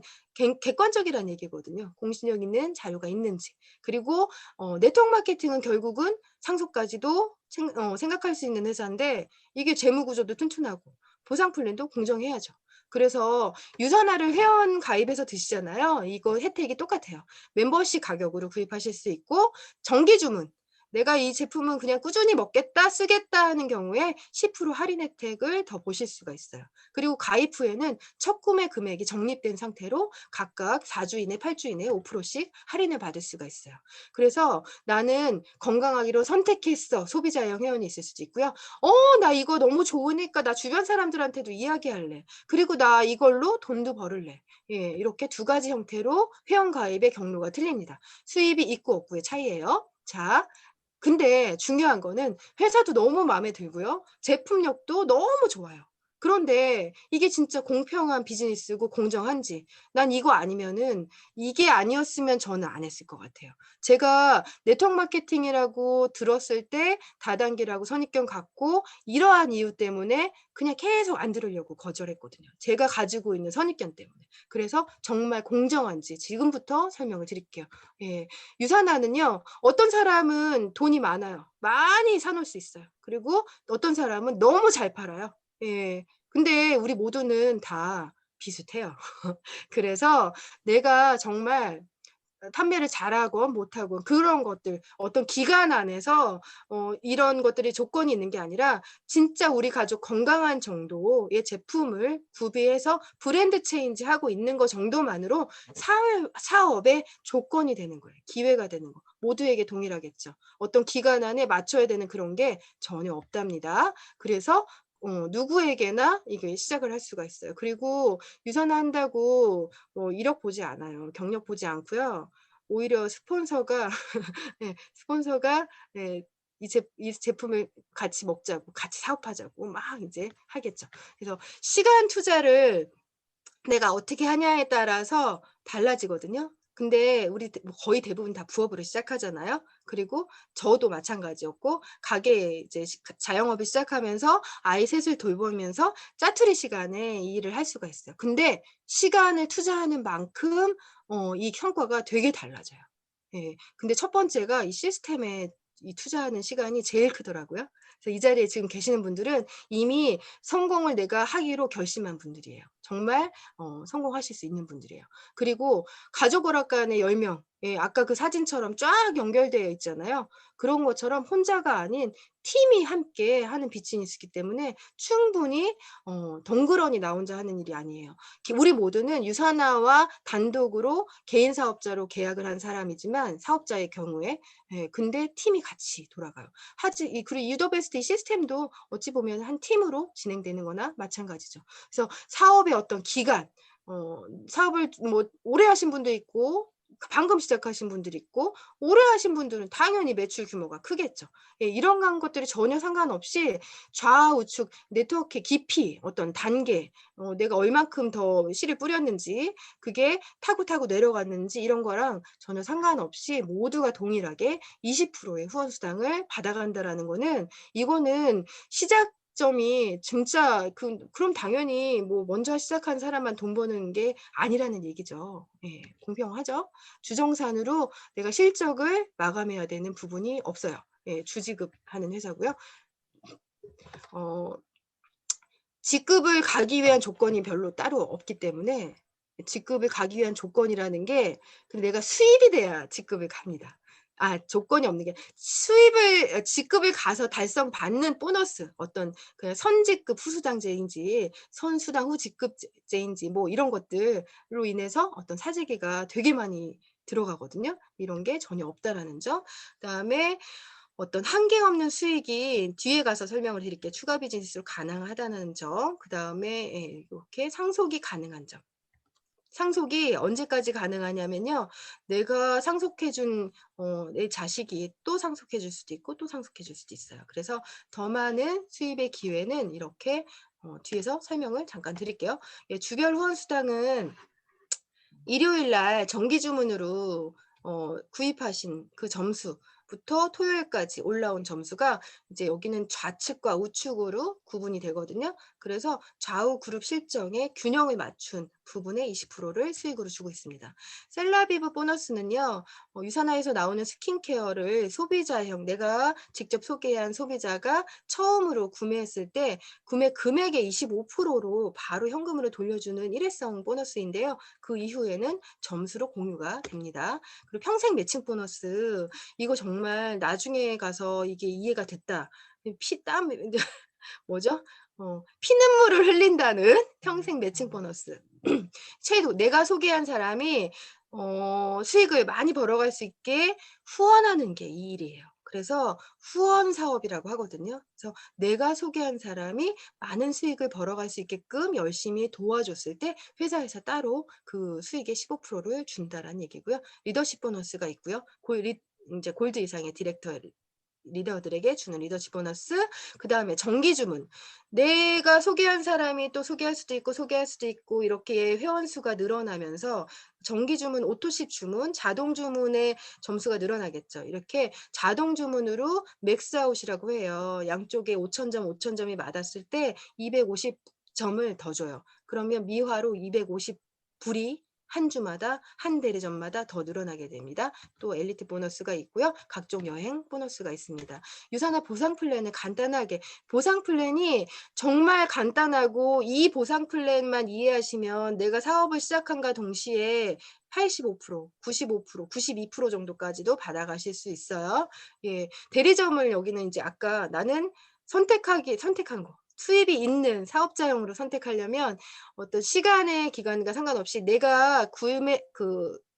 객관적이라는 얘기거든요. 공신력 있는 자료가 있는지. 그리고 네트워크 마케팅은 결국은 상속까지도 생각할 수 있는 회사인데 이게 재무 구조도 튼튼하고 보상 플랜도 공정해야죠. 그래서 유산화를 회원 가입해서 드시잖아요. 이거 혜택이 똑같아요. 멤버십 가격으로 구입하실 수 있고 정기 주문 내가 이 제품은 그냥 꾸준히 먹겠다, 쓰겠다 하는 경우에 10% 할인 혜택을 더 보실 수가 있어요. 그리고 가입 후에는 첫 구매 금액이 적립된 상태로 각각 4주 이내, 8주 이내에 5%씩 할인을 받을 수가 있어요. 그래서 나는 건강하기로 선택했어. 소비자형 회원이 있을 수도 있고요. 나 이거 너무 좋으니까 나 주변 사람들한테도 이야기할래. 그리고 나 이걸로 돈도 벌을래. 이렇게 두 가지 형태로 회원 가입의 경로가 틀립니다. 수입이 있고 없고의 차이예요. 자, 근데 중요한 거는 회사도 너무 마음에 들고요. 제품력도 너무 좋아요. 그런데 이게 진짜 공평한 비즈니스고 공정한지 난 이거 아니면은 이게 아니었으면 저는 안 했을 것 같아요. 제가 네트워크 마케팅이라고 들었을 때 다단계라고 선입견 갖고 이러한 이유 때문에 그냥 계속 안 들으려고 거절했거든요. 제가 가지고 있는 선입견 때문에. 그래서 정말 공정한지 지금부터 설명을 드릴게요. 유산화는요. 어떤 사람은 돈이 많아요. 많이 사놓을 수 있어요. 그리고 어떤 사람은 너무 잘 팔아요. 근데 우리 모두는 다 비슷해요. 그래서 내가 정말 판매를 잘하건 못하건 그런 것들 어떤 기간 안에서 이런 것들이 조건이 있는 게 아니라 진짜 우리 가족 건강한 정도의 제품을 구비해서 브랜드 체인지하고 있는 것 정도만으로 사업의 조건이 되는 거예요. 기회가 되는 거. 모두에게 동일하겠죠. 어떤 기간 안에 맞춰야 되는 그런 게 전혀 없답니다. 그래서 누구에게나 이게 시작을 할 수가 있어요. 그리고 유선한다고 1억 보지 않아요. 경력 보지 않고요. 오히려 스폰서가 네, 스폰서가 네, 이 제품을 같이 먹자고 같이 사업하자고 막 이제 하겠죠. 그래서 시간 투자를 내가 어떻게 하냐에 따라서 달라지거든요. 근데 우리 거의 대부분 다 부업으로 시작하잖아요. 그리고 저도 마찬가지였고 가게 이제 자영업을 시작하면서 아이 셋을 돌보면서 짜투리 시간에 이 일을 할 수가 있어요. 근데 시간을 투자하는 만큼 이 성과가 되게 달라져요. 예. 근데 첫 번째가 이 시스템에 이 투자하는 시간이 제일 크더라고요. 그래서 이 자리에 지금 계시는 분들은 이미 성공을 내가 하기로 결심한 분들이에요. 정말 성공하실 수 있는 분들이에요. 그리고 가족 오락관의 10명, 예, 아까 그 사진처럼 쫙 연결되어 있잖아요. 그런 것처럼 혼자가 아닌 팀이 함께 하는 비즈니스이기 때문에 충분히 덩그러니 나 혼자 하는 일이 아니에요. 우리 모두는 유산화와 단독으로 개인 사업자로 계약을 한 사람이지만 사업자의 경우에 예, 근데 팀이 같이 돌아가요. 그리고 유더베스트 이 시스템도 어찌 보면 한 팀으로 진행되는 거나 마찬가지죠. 그래서 사업의 어떤 기간, 사업을 뭐 오래 하신 분도 있고 방금 시작하신 분들이 있고 오래 하신 분들은 당연히 매출 규모가 크겠죠. 예, 이런 것들이 전혀 상관없이 좌우측 네트워크의 깊이, 어떤 단계, 내가 얼만큼 더 씨를 뿌렸는지 그게 타고 내려갔는지 이런 거랑 전혀 상관없이 모두가 동일하게 20%의 후원 수당을 받아간다라는 거는 이거는 시작점이 진짜 그럼 당연히 뭐 먼저 시작한 사람만 돈 버는 게 아니라는 얘기죠. 예, 공평하죠. 주정산으로 내가 실적을 마감해야 되는 부분이 없어요. 예, 주지급하는 회사고요. 직급을 가기 위한 조건이 별로 따로 없기 때문에 직급을 가기 위한 조건이라는 게 내가 수입이 돼야 직급을 갑니다. 조건이 없는 게 직급을 가서 달성 받는 보너스 어떤 그냥 선직급 후수당제인지 선수당 후 직급제인지 뭐 이런 것들로 인해서 어떤 사재기가 되게 많이 들어가거든요. 이런 게 전혀 없다라는 점. 그다음에 어떤 한계 없는 수익이 뒤에 가서 설명을 드릴게요. 추가 비즈니스로 가능하다는 점. 그다음에 이렇게 상속이 가능한 점. 상속이 언제까지 가능하냐면요. 내가 상속해 준 내 자식이 또 상속해 줄 수도 있고 또 상속해 줄 수도 있어요. 그래서 더 많은 수입의 기회는 이렇게 뒤에서 설명을 잠깐 드릴게요. 예, 주별 후원 수당은 일요일 날 정기 주문으로 구입하신 그 점수부터 토요일까지 올라온 점수가 이제 여기는 좌측과 우측으로 구분이 되거든요. 그래서 좌우 그룹 실정에 균형을 맞춘 부분에 20%를 수익으로 주고 있습니다. 셀라비브 보너스는요. 유산화에서 나오는 스킨케어를 소비자형 내가 직접 소개한 소비자가 처음으로 구매했을 때 구매 금액의 25%로 바로 현금으로 돌려주는 일회성 보너스인데요. 그 이후에는 점수로 공유가 됩니다. 그리고 평생 매칭 보너스 이거 정말 나중에 가서 이게 이해가 됐다. 피땀 뭐죠? 피눈물을 흘린다는 평생 매칭 보너스. 내가 소개한 사람이 수익을 많이 벌어갈 수 있게 후원하는 게 이 일이에요. 그래서 후원 사업이라고 하거든요. 그래서 내가 소개한 사람이 많은 수익을 벌어갈 수 있게끔 열심히 도와줬을 때 회사에서 따로 그 수익의 15%를 준다라는 얘기고요. 리더십 보너스가 있고요. 이제 골드 이상의 디렉터 리더들에게 주는 리더십 보너스, 그 다음에 정기 주문. 내가 소개한 사람이 또 소개할 수도 있고 이렇게 회원 수가 늘어나면서 정기 주문, 오토십 주문, 자동 주문의 점수가 늘어나겠죠. 이렇게 자동 주문으로 맥스아웃이라고 해요. 양쪽에 5,000점이 맞았을 때 250점을 더 줘요. 그러면 미화로 250불이 한 주마다 한 대리점마다 더 늘어나게 됩니다. 또 엘리트 보너스가 있고요. 각종 여행 보너스가 있습니다. 유산화 보상 플랜을 간단하게 보상 플랜이 정말 간단하고 이 보상 플랜만 이해하시면 내가 사업을 시작한과 동시에 85%, 95%, 92% 정도까지도 받아가실 수 있어요. 예, 대리점을 여기는 이제 아까 나는 선택한 거. 수입이 있는 사업자형으로 선택하려면 어떤 시간의 기간과 상관없이 내가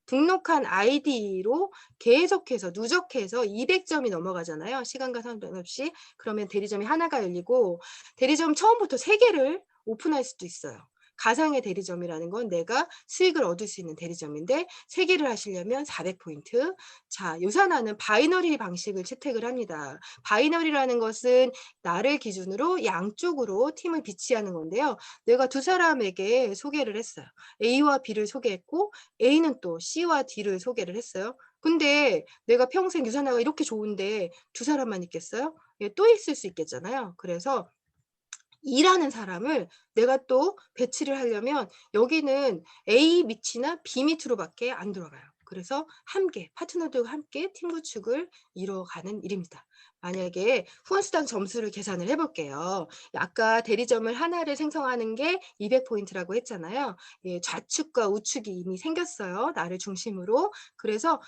등록한 아이디로 계속해서 누적해서 200점이 넘어가잖아요. 시간과 상관없이. 그러면 대리점이 하나가 열리고 대리점 처음부터 3개를 오픈할 수도 있어요. 가상의 대리점이라는 건 내가 수익을 얻을 수 있는 대리점인데 3개를 하시려면 400포인트. 자, 유산화는 바이너리 방식을 채택을 합니다. 바이너리라는 것은 나를 기준으로 양쪽으로 팀을 비치하는 건데요. 내가 두 사람에게 소개를 했어요. A와 B를 소개했고 A는 또 C와 D를 소개를 했어요. 근데 내가 평생 유산화가 이렇게 좋은데 두 사람만 있겠어요? 예, 또 있을 수 있겠잖아요. 그래서 일하는 사람을 내가 또 배치를 하려면 여기는 A 밑이나 B 밑으로밖에 안 들어가요. 그래서 함께 파트너들과 함께 팀 구축을 이뤄가는 일입니다. 만약에 후원수당 점수를 계산을 해볼게요. 아까 대리점을 하나를 생성하는 게 200포인트라고 했잖아요. 예, 좌측과 우측이 이미 생겼어요. 나를 중심으로. 그래서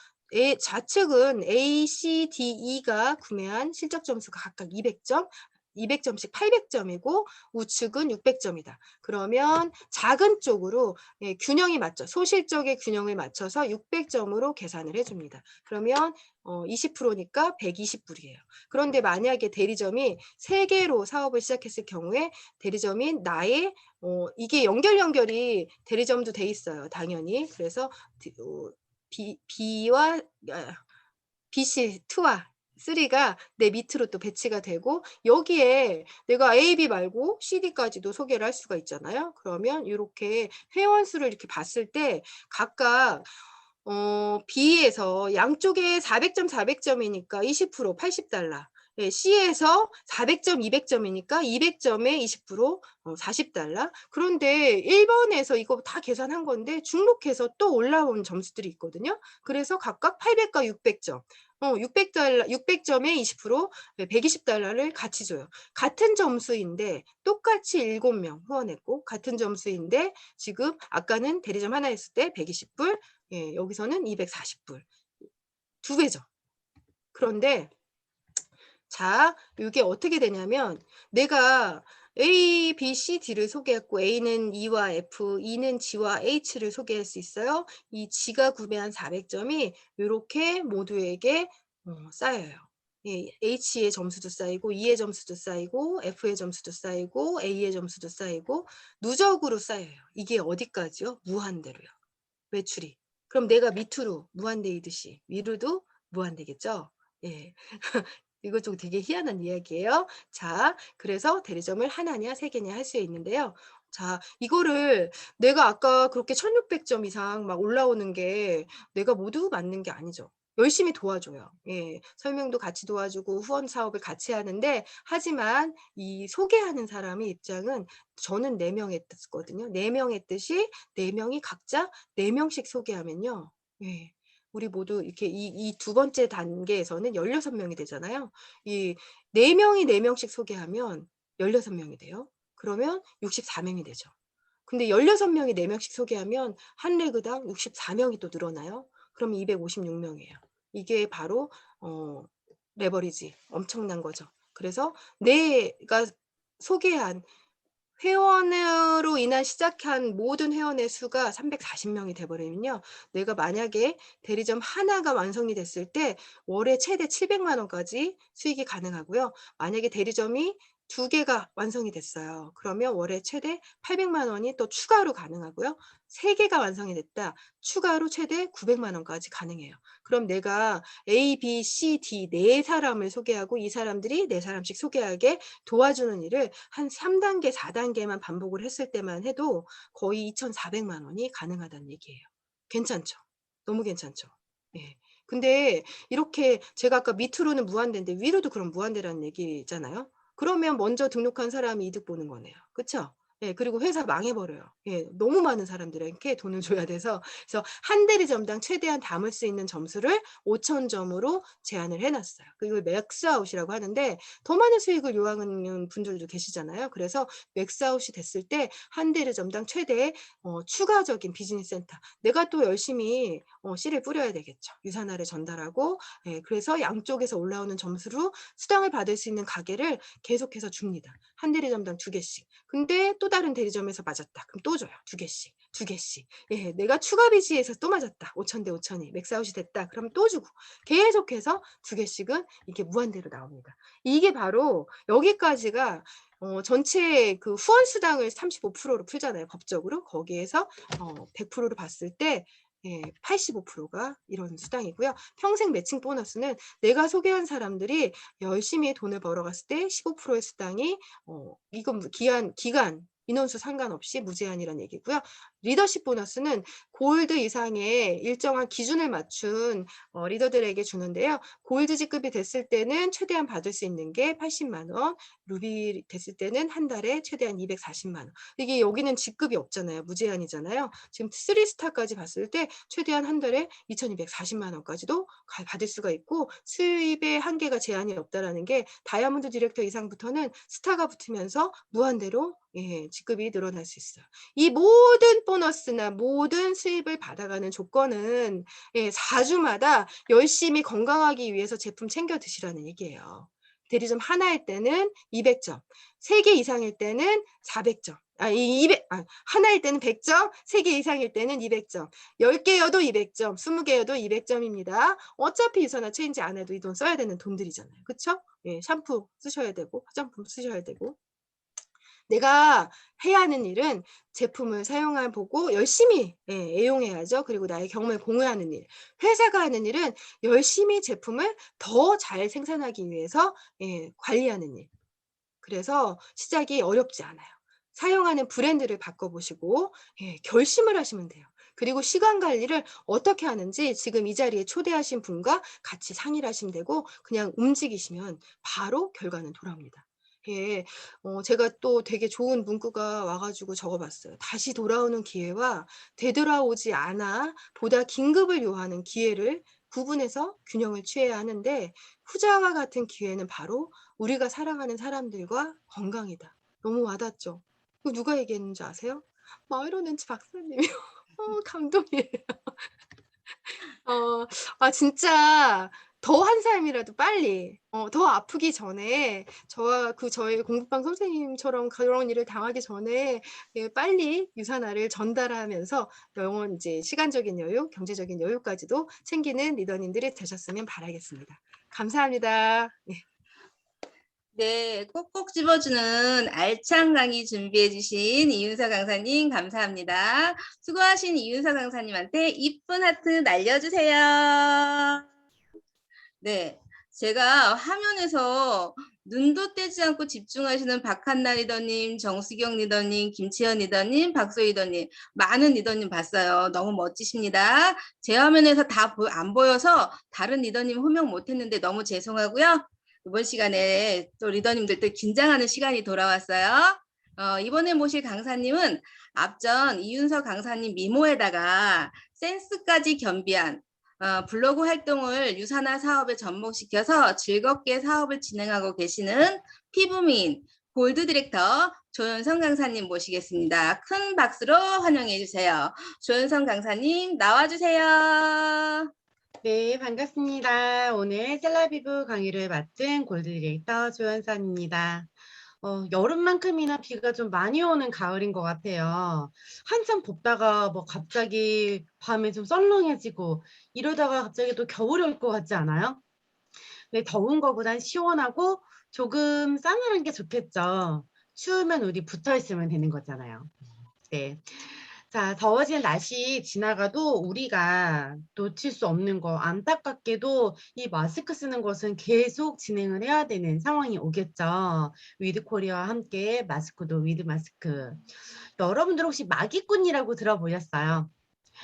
좌측은 A, C, D, E가 구매한 실적 점수가 각각 200점, 200점씩 800점이고 우측은 600점이다. 그러면 작은 쪽으로 균형이 맞죠. 소실적의 균형을 맞춰서 600점으로 계산을 해줍니다. 그러면 20%니까 120불이에요. 그런데 만약에 대리점이 3개로 사업을 시작했을 경우에 대리점인 나의 이게 연결이 대리점도 돼 있어요. 당연히. 그래서 B와 BC 2와 3가 내 밑으로 또 배치가 되고 여기에 내가 A, B 말고 CD까지도 소개를 할 수가 있잖아요. 그러면 이렇게 회원 수를 이렇게 봤을 때 각각 B에서 양쪽에 400점, 400점이니까 20% 80달러. 예, C에서 400점, 200점이니까 200점에 20% 40달러. 그런데 1번에서 이거 다 계산한 건데 중록해서 또 올라온 점수들이 있거든요. 그래서 각각 800과 600점. 600달러, 600점에 20%, 120달러를 같이 줘요. 같은 점수인데 똑같이 7명 후원했고 같은 점수인데 지금 아까는 대리점 하나 했을 때 120불, 예, 여기서는 240불. 2배죠. 그런데 자, 이게 어떻게 되냐면 내가 A, B, C, D를 소개했고 A는 E와 F, E는 G와 H를 소개할 수 있어요. 이 G가 구매한 400점이 이렇게 모두에게 쌓여요. 예, H의 점수도 쌓이고 E의 점수도 쌓이고 F의 점수도 쌓이고 A의 점수도 쌓이고 누적으로 쌓여요. 이게 어디까지요? 무한대로요. 매출이. 그럼 내가 밑으로 무한대이듯이 위로도 무한대겠죠? 예. 이거 좀 되게 희한한 이야기예요. 자, 그래서 대리점을 하나냐, 3개냐 할 수 있는데요. 자, 이거를 내가 아까 그렇게 1600점 이상 막 올라오는 게 내가 모두 맞는 게 아니죠. 열심히 도와줘요. 예, 설명도 같이 도와주고 후원 사업을 같이 하는데 하지만 이 소개하는 사람의 입장은 저는 4명 했거든요. 4명 했듯이 4명이 각자 4명씩 소개하면요. 예. 우리 모두 이렇게 이 두 번째 단계에서는 16명이 되잖아요. 이 4명이 4명씩 소개하면 16명이 돼요. 그러면 64명이 되죠. 근데 16명이 4명씩 소개하면 한 레그당 64명이 또 늘어나요. 그럼 256명이에요. 이게 바로 레버리지 엄청난 거죠. 그래서 내가 소개한 회원으로 인한 시작한 모든 회원의 수가 340명이 돼버리면요. 내가 만약에 대리점 하나가 완성이 됐을 때 월에 최대 700만 원까지 수익이 가능하고요. 만약에 대리점이 2개가 완성이 됐어요. 그러면 월에 최대 800만 원이 또 추가로 가능하고요. 3개가 완성이 됐다. 추가로 최대 900만 원까지 가능해요. 그럼 내가 A, B, C, D 4사람을 소개하고 이 사람들이 4사람씩 소개하게 도와주는 일을 한 3단계, 4단계만 반복을 했을 때만 해도 거의 2,400만 원이 가능하다는 얘기예요. 괜찮죠? 너무 괜찮죠? 예. 근데 이렇게 제가 아까 밑으로는 무한대인데 위로도 그럼 무한대라는 얘기잖아요. 그러면 먼저 등록한 사람이 이득 보는 거네요. 그렇죠? 예, 그리고 회사 망해버려요. 예, 너무 많은 사람들에게 돈을 줘야 돼서. 그래서 한 대리점당 최대한 담을 수 있는 점수를 5,000점으로 제한을 해놨어요. 그리고 맥스아웃이라고 하는데 더 많은 수익을 요하는 분들도 계시잖아요. 그래서 맥스아웃이 됐을 때 한 대리점당 최대 추가적인 비즈니스 센터. 내가 또 열심히 씨를 뿌려야 되겠죠. 유산화를 전달하고, 예, 그래서 양쪽에서 올라오는 점수로 수당을 받을 수 있는 가게를 계속해서 줍니다. 한 대리점당 2개씩. 근데 또 다른 대리점에서 맞았다. 그럼 또 줘요. 2개씩, 2개씩. 예, 내가 추가 비지에서 또 맞았다. 5,000 대 5,000이 맥스아웃이 됐다. 그럼 또 주고 계속해서 2개씩은 이렇게 무한대로 나옵니다. 이게 바로 여기까지가 전체 그 후원 수당을 35%로 풀잖아요. 법적으로. 거기에서 100%로 봤을 때 예, 85%가 이런 수당이고요. 평생 매칭 보너스는 내가 소개한 사람들이 열심히 돈을 벌어갔을 때 15%의 수당이 이건 기간 인원수 상관없이 무제한이라는 얘기고요. 리더십 보너스는 골드 이상의 일정한 기준을 맞춘 리더들에게 주는데요. 골드 직급이 됐을 때는 최대한 받을 수 있는 게 80만 원, 루비 됐을 때는 한 달에 최대한 240만 원. 이게 여기는 직급이 없잖아요. 무제한이잖아요. 지금 3스타까지 봤을 때 최대한 한 달에 2,240만 원까지도 받을 수가 있고 수입의 한계가 제한이 없다라는 게 다이아몬드 디렉터 이상부터는 스타가 붙으면서 무한대로 예, 직급이 늘어날 수 있어요. 이 모든 보너스나 모든 수입을 받아가는 조건은 예, 4주마다 열심히 건강하기 위해서 제품 챙겨 드시라는 얘기예요. 대리점 하나일 때는 200점, 3개 이상일 때는 400점. 하나일 때는 100점, 3개 이상일 때는 200점, 10개여도 200점, 20개여도 200점입니다. 어차피 유산화 체인지 안 해도 이 돈 써야 되는 돈들이잖아요. 그쵸? 예, 샴푸 쓰셔야 되고, 화장품 쓰셔야 되고. 내가 해야 하는 일은 제품을 사용해보고 열심히 애용해야죠. 그리고 나의 경험을 공유하는 일. 회사가 하는 일은 열심히 제품을 더 잘 생산하기 위해서 관리하는 일. 그래서 시작이 어렵지 않아요. 사용하는 브랜드를 바꿔보시고 결심을 하시면 돼요. 그리고 시간 관리를 어떻게 하는지 지금 이 자리에 초대하신 분과 같이 상의를 하시면 되고 그냥 움직이시면 바로 결과는 돌아옵니다. 예, 제가 또 되게 좋은 문구가 와가지고 적어봤어요. 다시 돌아오는 기회와 되돌아오지 않아 보다 긴급을 요하는 기회를 구분해서 균형을 취해야 하는데 후자와 같은 기회는 바로 우리가 사랑하는 사람들과 건강이다. 너무 와닿죠? 이거 누가 얘기했는지 아세요? 마이런 렌치 박사님이요. 감동이에요. 진짜 더 한 삶이라도 빨리 더 아프기 전에 저와 저희 공부방 선생님처럼 그런 일을 당하기 전에 빨리 유산화를 전달하면서 영원 이제 시간적인 여유, 경제적인 여유까지도 챙기는 리더님들이 되셨으면 바라겠습니다. 감사합니다. 네, 꼭꼭 집어주는 알찬 강의 준비해주신 이윤서 강사님 감사합니다. 수고하신 이윤서 강사님한테 이쁜 하트 날려주세요. 네, 제가 화면에서 눈도 떼지 않고 집중하시는 박한나 리더님, 정수경 리더님, 김치현 리더님, 박소 리더님, 많은 리더님 봤어요. 너무 멋지십니다. 제 화면에서 다 안 보여서 다른 리더님 호명 못했는데 너무 죄송하고요. 이번 시간에 또 리더님들 또 긴장하는 시간이 돌아왔어요. 이번에 모실 강사님은 앞전 이윤서 강사님 미모에다가 센스까지 겸비한 블로그 활동을 유산화 사업에 접목시켜서 즐겁게 사업을 진행하고 계시는 피부미인 골드 디렉터 조현성 강사님 모시겠습니다. 큰 박수로 환영해 주세요. 조현성 강사님 나와주세요. 네, 반갑습니다. 오늘 셀라비브 강의를 맡은 골드 디렉터 조현선입니다. 여름만큼이나 비가 좀 많이 오는 가을인 것 같아요. 한참 덥다가 뭐 갑자기 밤에 좀 썰렁해지고 이러다가 갑자기 또 겨울이 올 것 같지 않아요? 네, 더운 거보단 시원하고 조금 싸늘한 게 좋겠죠. 추우면 우리 붙어 있으면 되는 거잖아요. 네. 자, 더워진 날씨 지나가도 우리가 놓칠 수 없는 거, 안타깝게도 이 마스크 쓰는 것은 계속 진행을 해야 되는 상황이 오겠죠. 위드 코리아와 함께 마스크도 위드 마스크. 여러분들 혹시 마기꾼이라고 들어보셨어요?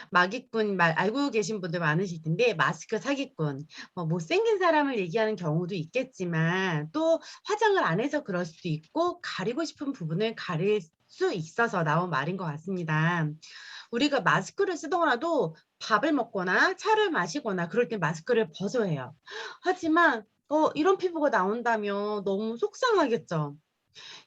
마기꾼 말 알고 계신 분들 많으실 텐데 마스크 사기꾼, 못생긴 사람을 얘기하는 경우도 있겠지만 또 화장을 안 해서 그럴 수도 있고 가리고 싶은 부분을 가릴 수 있어서 나온 말인 것 같습니다. 우리가 마스크를 쓰더라도 밥을 먹거나 차를 마시거나 그럴 때 마스크를 벗어야 해요. 하지만 이런 피부가 나온다면 너무 속상하겠죠.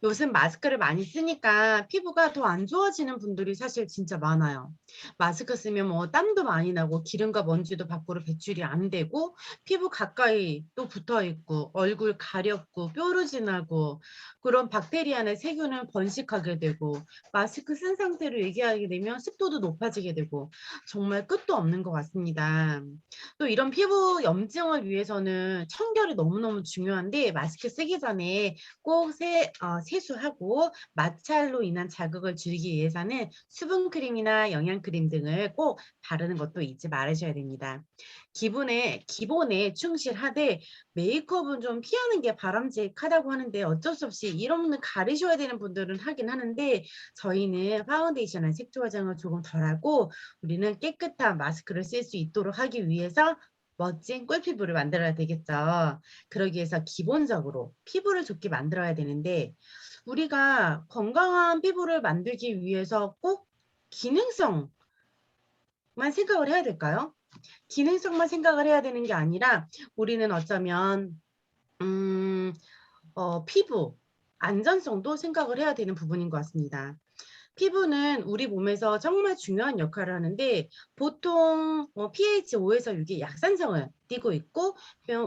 요즘 마스크를 많이 쓰니까 피부가 더 안 좋아지는 분들이 사실 진짜 많아요. 마스크 쓰면 뭐 땀도 많이 나고 기름과 먼지도 밖으로 배출이 안 되고 피부 가까이 또 붙어 있고 얼굴 가렵고 뾰루지나고 그런 박테리아나 세균을 번식하게 되고 마스크 쓴 상태로 얘기하게 되면 습도도 높아지게 되고 정말 끝도 없는 것 같습니다. 또 이런 피부 염증을 위해서는 청결이 너무너무 중요한데 마스크 쓰기 전에 꼭 세수하고 마찰로 인한 자극을 줄이기 위해서는 수분크림이나 영양크림 등을 꼭 바르는 것도 잊지 말으셔야 됩니다. 기본에 충실하되 메이크업은 좀 피하는 게 바람직하다고 하는데 어쩔 수 없이 이런 부분 가리셔야 되는 분들은 하긴 하는데 저희는 파운데이션이나 색조 화장을 조금 덜하고 우리는 깨끗한 마스크를 쓸 수 있도록 하기 위해서 멋진 꿀피부를 만들어야 되겠죠. 그러기 위해서 기본적으로 피부를 좋게 만들어야 되는데 우리가 건강한 피부를 만들기 위해서 꼭 기능성만 생각을 해야 될까요? 기능성만 생각을 해야 되는 게 아니라 우리는 어쩌면 피부 안전성도 생각을 해야 되는 부분인 것 같습니다. 피부는 우리 몸에서 정말 중요한 역할을 하는데 보통 pH 5에서 6의 약산성을 띠고 있고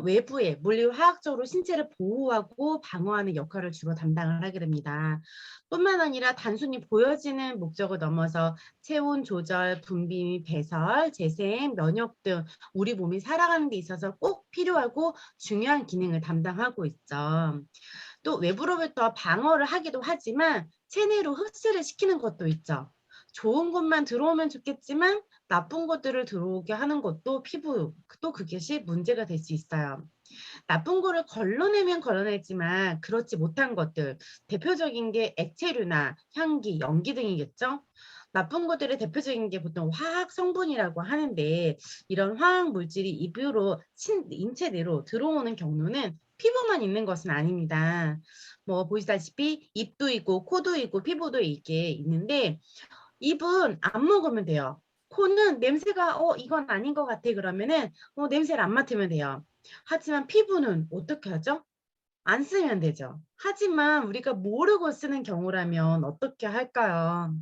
외부에 물리화학적으로 신체를 보호하고 방어하는 역할을 주로 담당을 하게 됩니다. 뿐만 아니라 단순히 보여지는 목적을 넘어서 체온 조절, 분비, 배설, 재생, 면역 등 우리 몸이 살아가는 데 있어서 꼭 필요하고 중요한 기능을 담당하고 있죠. 또 외부로부터 방어를 하기도 하지만 체내로 흡수를 시키는 것도 있죠. 좋은 것만 들어오면 좋겠지만 나쁜 것들을 들어오게 하는 것도 피부 또 그것이 문제가 될 수 있어요. 나쁜 거를 걸러내면 걸러내지만 그렇지 못한 것들 대표적인 게 액체류나 향기, 연기 등이겠죠. 나쁜 것들의 대표적인 게 보통 화학 성분이라고 하는데 이런 화학 물질이 입으로 인체 내로 들어오는 경로는 피부만 있는 것은 아닙니다. 뭐 보시다시피 입도 있고 코도 있고 피부도 이게 있는데 입은 안 먹으면 돼요. 코는 냄새가 이건 아닌 것 같아 그러면은 냄새를 안 맡으면 돼요. 하지만 피부는 어떻게 하죠? 안 쓰면 되죠. 하지만 우리가 모르고 쓰는 경우라면 어떻게 할까요?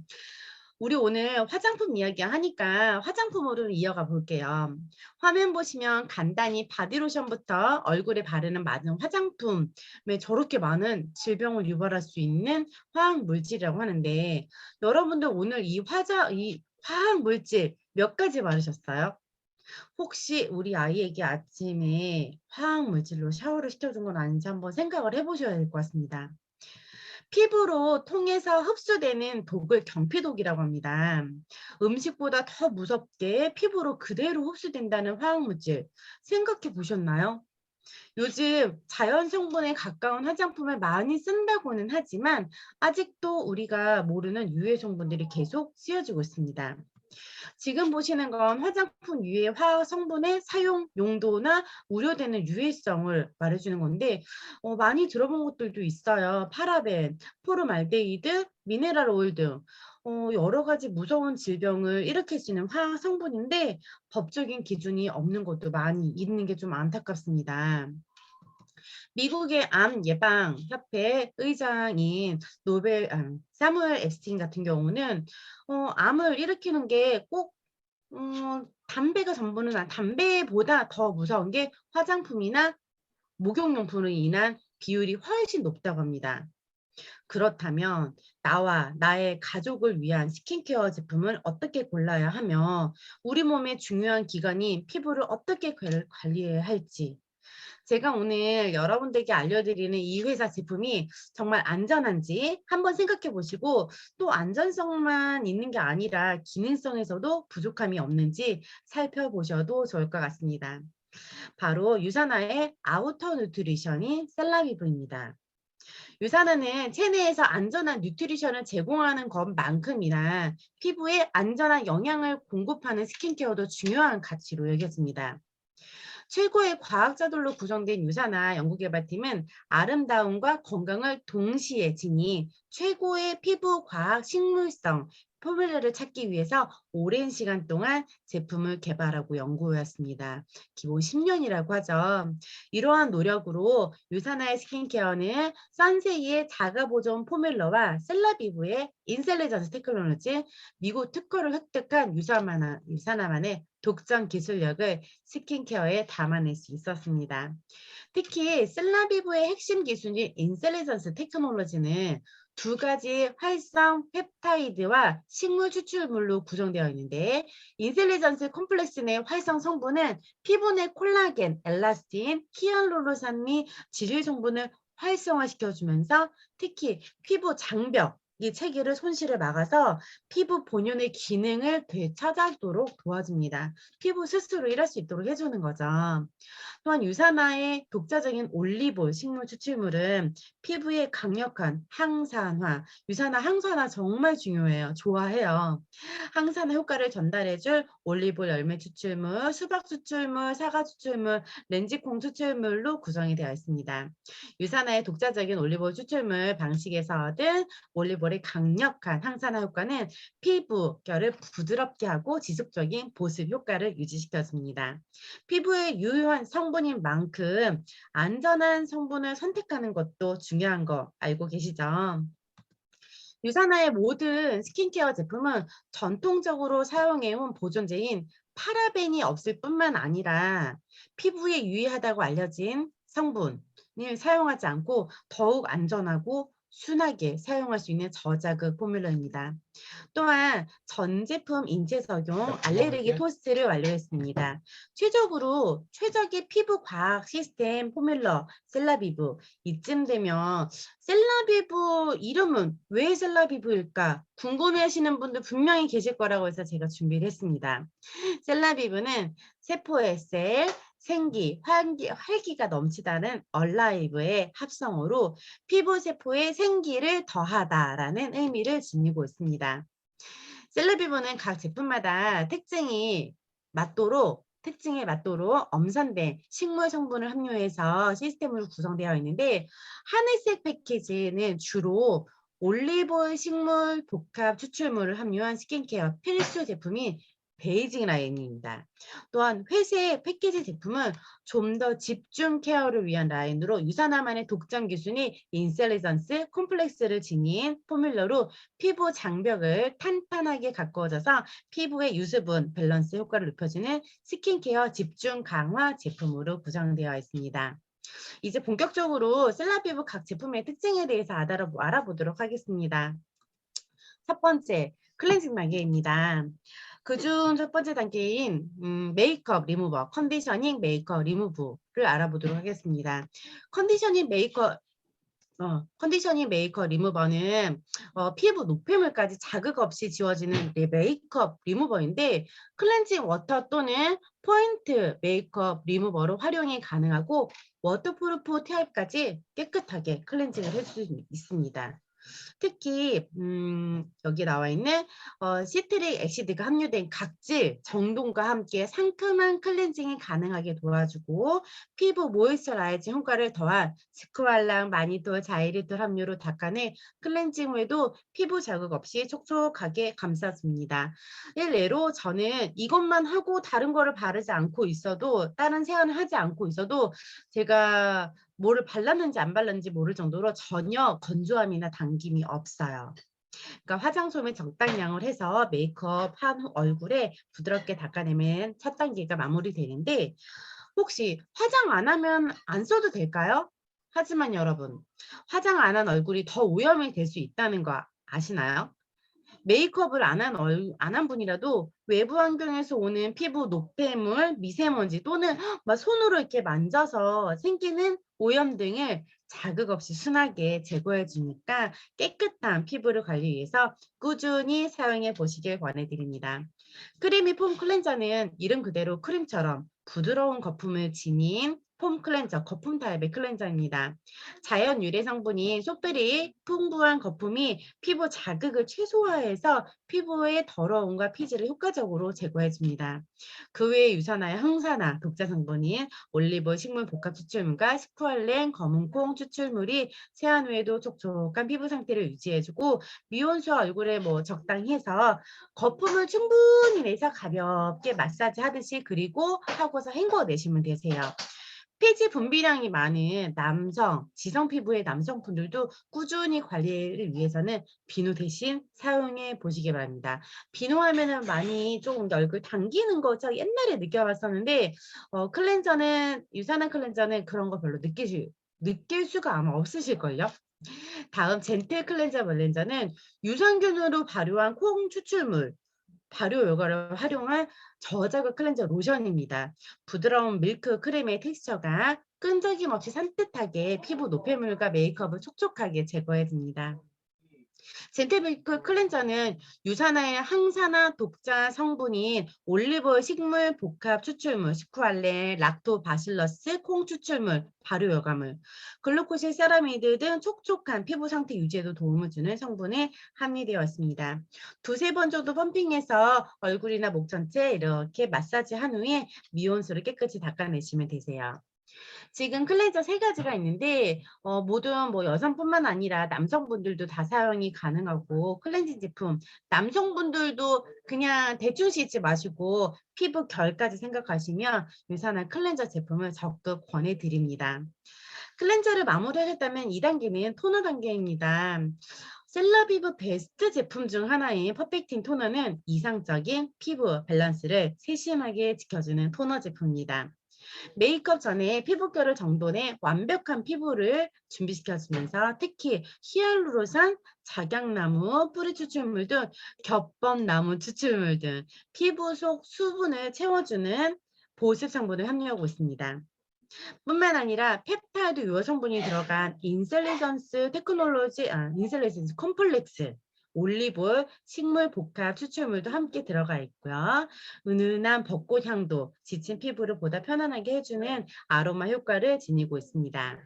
우리 오늘 화장품 이야기 하니까 화장품으로 이어가 볼게요. 화면 보시면 간단히 바디로션부터 얼굴에 바르는 많은 화장품에 저렇게 많은 질병을 유발할 수 있는 화학 물질이라고 하는데 여러분들 오늘 이 화학 물질 몇 가지 바르셨어요? 혹시 우리 아이에게 아침에 화학 물질로 샤워를 시켜준 건 아닌지 한번 생각을 해보셔야 될 것 같습니다. 피부로 통해서 흡수되는 독을 경피독이라고 합니다. 음식보다 더 무섭게 피부로 그대로 흡수된다는 화학물질 생각해 보셨나요? 요즘 자연 성분에 가까운 화장품을 많이 쓴다고는 하지만 아직도 우리가 모르는 유해 성분들이 계속 쓰여지고 있습니다. 지금 보시는 건 화장품 유해 화학 성분의 사용 용도나 우려되는 유해성을 말해주는 건데 많이 들어본 것들도 있어요. 파라벤, 포름알데히드, 미네랄 오일 등 여러 가지 무서운 질병을 일으킬 수 있는 화학 성분인데 법적인 기준이 없는 것도 많이 있는 게 좀 안타깝습니다. 미국의 암 예방 협회 의장인 사무엘 앱스틴 같은 경우는 암을 일으키는 게 꼭 담배가 전부는 담배보다 더 무서운 게 화장품이나 목욕용품으로 인한 비율이 훨씬 높다고 합니다. 그렇다면 나와 나의 가족을 위한 스킨케어 제품을 어떻게 골라야 하며 우리 몸의 중요한 기관인 피부를 어떻게 관리해야 할지 제가 오늘 여러분들께 알려드리는 이 회사 제품이 정말 안전한지 한번 생각해 보시고 또 안전성만 있는 게 아니라 기능성에서도 부족함이 없는지 살펴보셔도 좋을 것 같습니다. 바로 유사나의 아우터 뉴트리션인 셀라비브입니다. 유산화는 체내에서 안전한 뉴트리션을 제공하는 것만큼이나 피부에 안전한 영양을 공급하는 스킨케어도 중요한 가치로 여겨집니다. 최고의 과학자들로 구성된 유사나 연구개발팀은 아름다움과 건강을 동시에 지닌 최고의 피부 과학 식물성 포뮬러를 찾기 위해서 오랜 시간 동안 제품을 개발하고 연구해왔습니다. 기본 10년이라고 하죠. 이러한 노력으로 유사나의 스킨케어는 선세이의 자가보존 포뮬러와 셀라비브의 인셀리전스 테크놀로지, 미국 특허를 획득한 유사나만의 독점 기술력을 스킨케어에 담아낼 수 있었습니다. 특히 셀라비브의 핵심 기술인 인셀리전스 테크놀로지는 두 가지 활성 펩타이드와 식물 추출물로 구성되어 있는데, 인셀리전스 콤플렉스 내 활성 성분은 피부 내 콜라겐, 엘라스틴, 히알루론산 및 질일 성분을 활성화시켜주면서 특히 피부 장벽, 이 체계를 손실을 막아서 피부 본연의 기능을 되찾도록 도와줍니다. 피부 스스로 일할 수 있도록 해주는 거죠. 또한 유사나의 독자적인 올리볼 식물 추출물은 피부의 강력한 항산화, 유사나 항산화 정말 중요해요. 좋아해요. 항산화 효과를 전달해줄 올리볼 열매 추출물, 수박 추출물, 사과 추출물, 렌지콩 추출물로 구성이 되어 있습니다. 유사나의 독자적인 올리볼 추출물 방식에서 얻은 올리볼의 강력한 항산화 효과는 피부 결을 부드럽게 하고 지속적인 보습 효과를 유지시켜줍니다. 피부에 유효한 성분인 만큼 안전한 성분을 선택하는 것도 중요한 거 알고 계시죠? 유사나의 모든 스킨케어 제품은 전통적으로 사용해온 보존제인 파라벤이 없을 뿐만 아니라 피부에 유의하다고 알려진 성분을 사용하지 않고 더욱 안전하고 순하게 사용할 수 있는 저자극 포뮬러입니다. 또한 전 제품 인체 적용 알레르기 토스트를 완료했습니다. 최적의 피부 과학 시스템 포뮬러 셀라비브. 이쯤 되면 셀라비브 이름은 왜 셀라비브일까 궁금해하시는 분들 분명히 계실 거라고 해서 제가 준비를 했습니다. 셀라비브는 세포의 셀, 생기, 활기가 넘치다는 얼라이브의 합성어로 피부 세포의 생기를 더하다라는 의미를 지니고 있습니다. 셀라비브는 각 제품마다 특징에 맞도록 엄선된 식물 성분을 함유해서 시스템으로 구성되어 있는데, 하늘색 패키지는 주로 올리브오일 식물 복합 추출물을 함유한 스킨케어 필수 제품인 베이징 라인입니다. 또한 회색 패키지 제품은 좀 더 집중 케어를 위한 라인으로 유사나만의 독점 기술인 인셀리전스 콤플렉스를 지닌 포뮬러로 피부 장벽을 탄탄하게 가꾸어져서 피부의 유수분 밸런스 효과를 높여주는 스킨케어 집중 강화 제품으로 구성되어 있습니다. 이제 본격적으로 셀라비브 각 제품의 특징에 대해서 알아보도록 하겠습니다. 첫 번째, 클렌징 마개입니다. 그중 첫 번째 단계인 메이크업 리무버, 컨디셔닝 메이크업 리무브를 알아보도록 하겠습니다. 컨디셔닝 메이크업 리무버는 피부 노폐물까지 자극 없이 지워지는 메이크업 리무버인데, 클렌징 워터 또는 포인트 메이크업 리무버로 활용이 가능하고 워터프루프 타입까지 깨끗하게 클렌징을 할 수 있습니다. 특히 여기 나와 있는 시트릭 애시드가 함유된 각질, 정돈과 함께 상큼한 클렌징이 가능하게 도와주고 피부 모이스처라이징 효과를 더한 스쿠알랑, 마니톨, 자이리톨 함유로 닦아내 클렌징 후에도 피부 자극 없이 촉촉하게 감싸줍니다. 일례로 저는 이것만 하고 다른 거를 바르지 않고 있어도, 다른 세안을 하지 않고 있어도 제가 뭐를 발랐는지 안 발랐는지 모를 정도로 전혀 건조함이나 당김이 없어요. 그러니까 화장솜에 적당량을 해서 메이크업 한 후 얼굴에 부드럽게 닦아내면 첫 단계가 마무리되는데, 혹시 화장 안 하면 안 써도 될까요? 하지만 여러분, 화장 안 한 얼굴이 더 오염이 될 수 있다는 거 아시나요? 메이크업을 안 한 분이라도 외부 환경에서 오는 피부 노폐물, 미세먼지 또는 막 손으로 이렇게 만져서 생기는 오염 등을 자극 없이 순하게 제거해 주니까 깨끗한 피부를 관리 위해서 꾸준히 사용해 보시길 권해드립니다. 크리미 폼 클렌저는 이름 그대로 크림처럼 부드러운 거품을 지닌 폼 클렌저, 거품 타입의 클렌저입니다. 자연 유래 성분인 속들이 풍부한 거품이 피부 자극을 최소화해서 피부의 더러움과 피지를 효과적으로 제거해줍니다. 그 외에 유산화의 항산화, 독자 성분인 올리브 식물 복합 추출물과 스쿠알렌, 검은콩 추출물이 세안 후에도 촉촉한 피부 상태를 유지해주고 미온수와 얼굴에 적당히 해서 거품을 충분히 내서 가볍게 마사지 하듯이 그리고 하고서 헹궈내시면 되세요. 피지 분비량이 많은 남성, 지성 피부의 남성분들도 꾸준히 관리를 위해서는 비누 대신 사용해 보시기 바랍니다. 비누 하면은 많이 조금 얼굴 당기는 거 저 옛날에 느껴봤었는데 클렌저는 유산한 클렌저는 그런 거 별로 느낄 수가 아마 없으실걸요. 다음 젠틀 클렌저 블렌저는 유산균으로 발효한 콩 추출물 발효 요가를 활용한 저자극 클렌저 로션입니다. 부드러운 밀크 크림의 텍스처가 끈적임 없이 산뜻하게 피부 노폐물과 메이크업을 촉촉하게 제거해줍니다. 젠틀밀크 클렌저는 유산화의 항산화 독자 성분인 올리브 식물 복합 추출물, 스쿠알렌, 락토바실러스, 콩 추출물, 발효 여과물, 글루코실 세라미드 등 촉촉한 피부 상태 유지에도 도움을 주는 성분이 함유되어 있습니다. 두세 번 정도 펌핑해서 얼굴이나 목 전체 이렇게 마사지한 후에 미온수를 깨끗이 닦아내시면 되세요. 지금 클렌저 3가지가 있는데 모두 여성뿐만 아니라 남성분들도 다 사용이 가능하고 클렌징 제품 남성분들도 그냥 대충 씻지 마시고 피부 결까지 생각하시면 유산한 클렌저 제품을 적극 권해드립니다. 클렌저를 마무리하셨다면 2단계는 토너 단계입니다. 셀러비브 베스트 제품 중 하나인 퍼펙팅 토너는 이상적인 피부 밸런스를 세심하게 지켜주는 토너 제품입니다. 메이크업 전에 피부결을 정돈해 완벽한 피부를 준비시켜주면서 특히 히알루론산, 작약나무, 뿌리 추출물 등 겹범나무 추출물 등 피부 속 수분을 채워주는 보습 성분을 함유하고 있습니다. 뿐만 아니라 펩타이드 유효 성분이 들어간 인셀리전스 콤플렉스, 올리브 식물 복합 추출물도 함께 들어가 있고요. 은은한 벚꽃 향도 지친 피부를 보다 편안하게 해주는 아로마 효과를 지니고 있습니다.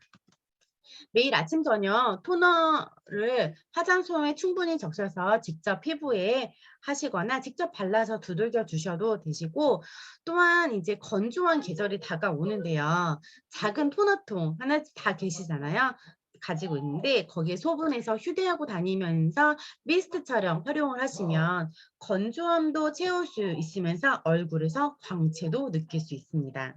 매일 아침 저녁 토너를 화장솜에 충분히 적셔서 직접 피부에 하시거나 직접 발라서 두들겨 주셔도 되시고, 또한 이제 건조한 계절이 다가오는데요. 작은 토너통 하나씩 다 계시잖아요. 가지고 있는데 거기에 소분해서 휴대하고 다니면서 미스트처럼 활용을 하시면 건조함도 채울 수 있으면서 얼굴에서 광채도 느낄 수 있습니다.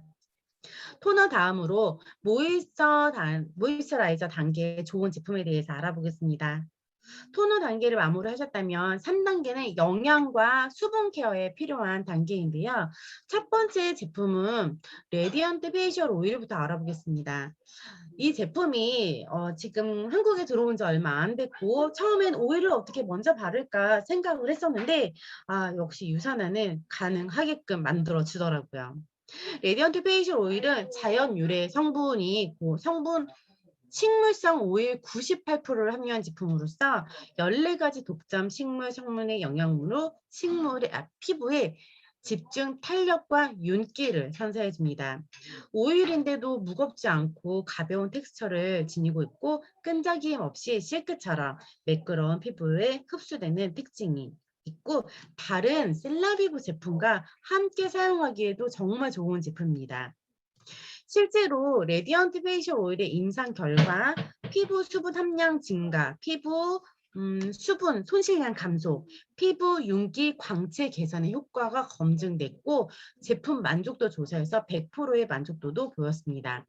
토너 다음으로 모이스처라이저 단계의 좋은 제품에 대해서 알아보겠습니다. 토너 단계를 마무리하셨다면 3단계는 영양과 수분 케어에 필요한 단계인데요. 첫 번째 제품은 레디언트 페이셜 오일부터 알아보겠습니다. 이 제품이 지금 한국에 들어온 지 얼마 안 됐고 처음엔 오일을 어떻게 먼저 바를까 생각을 했었는데 역시 유산화는 가능하게끔 만들어 주더라고요. 레디언트 페이셜 오일은 자연 유래 성분이 식물성 오일 98%를 함유한 제품으로서 14가지 독점 식물 성분의 영양분으로 피부에 집중 탄력과 윤기를 선사해 줍니다. 오일인데도 무겁지 않고 가벼운 텍스처를 지니고 있고 끈적임 없이 실크처럼 매끄러운 피부에 흡수되는 특징이 있고 다른 셀라비브 제품과 함께 사용하기에도 정말 좋은 제품입니다. 실제로 레디언트 페이셜 오일의 임상 결과 피부 수분 함량 증가, 피부 수분 손실량 감소, 피부 윤기 광채 개선의 효과가 검증됐고 제품 만족도 조사에서 100%의 만족도도 보였습니다.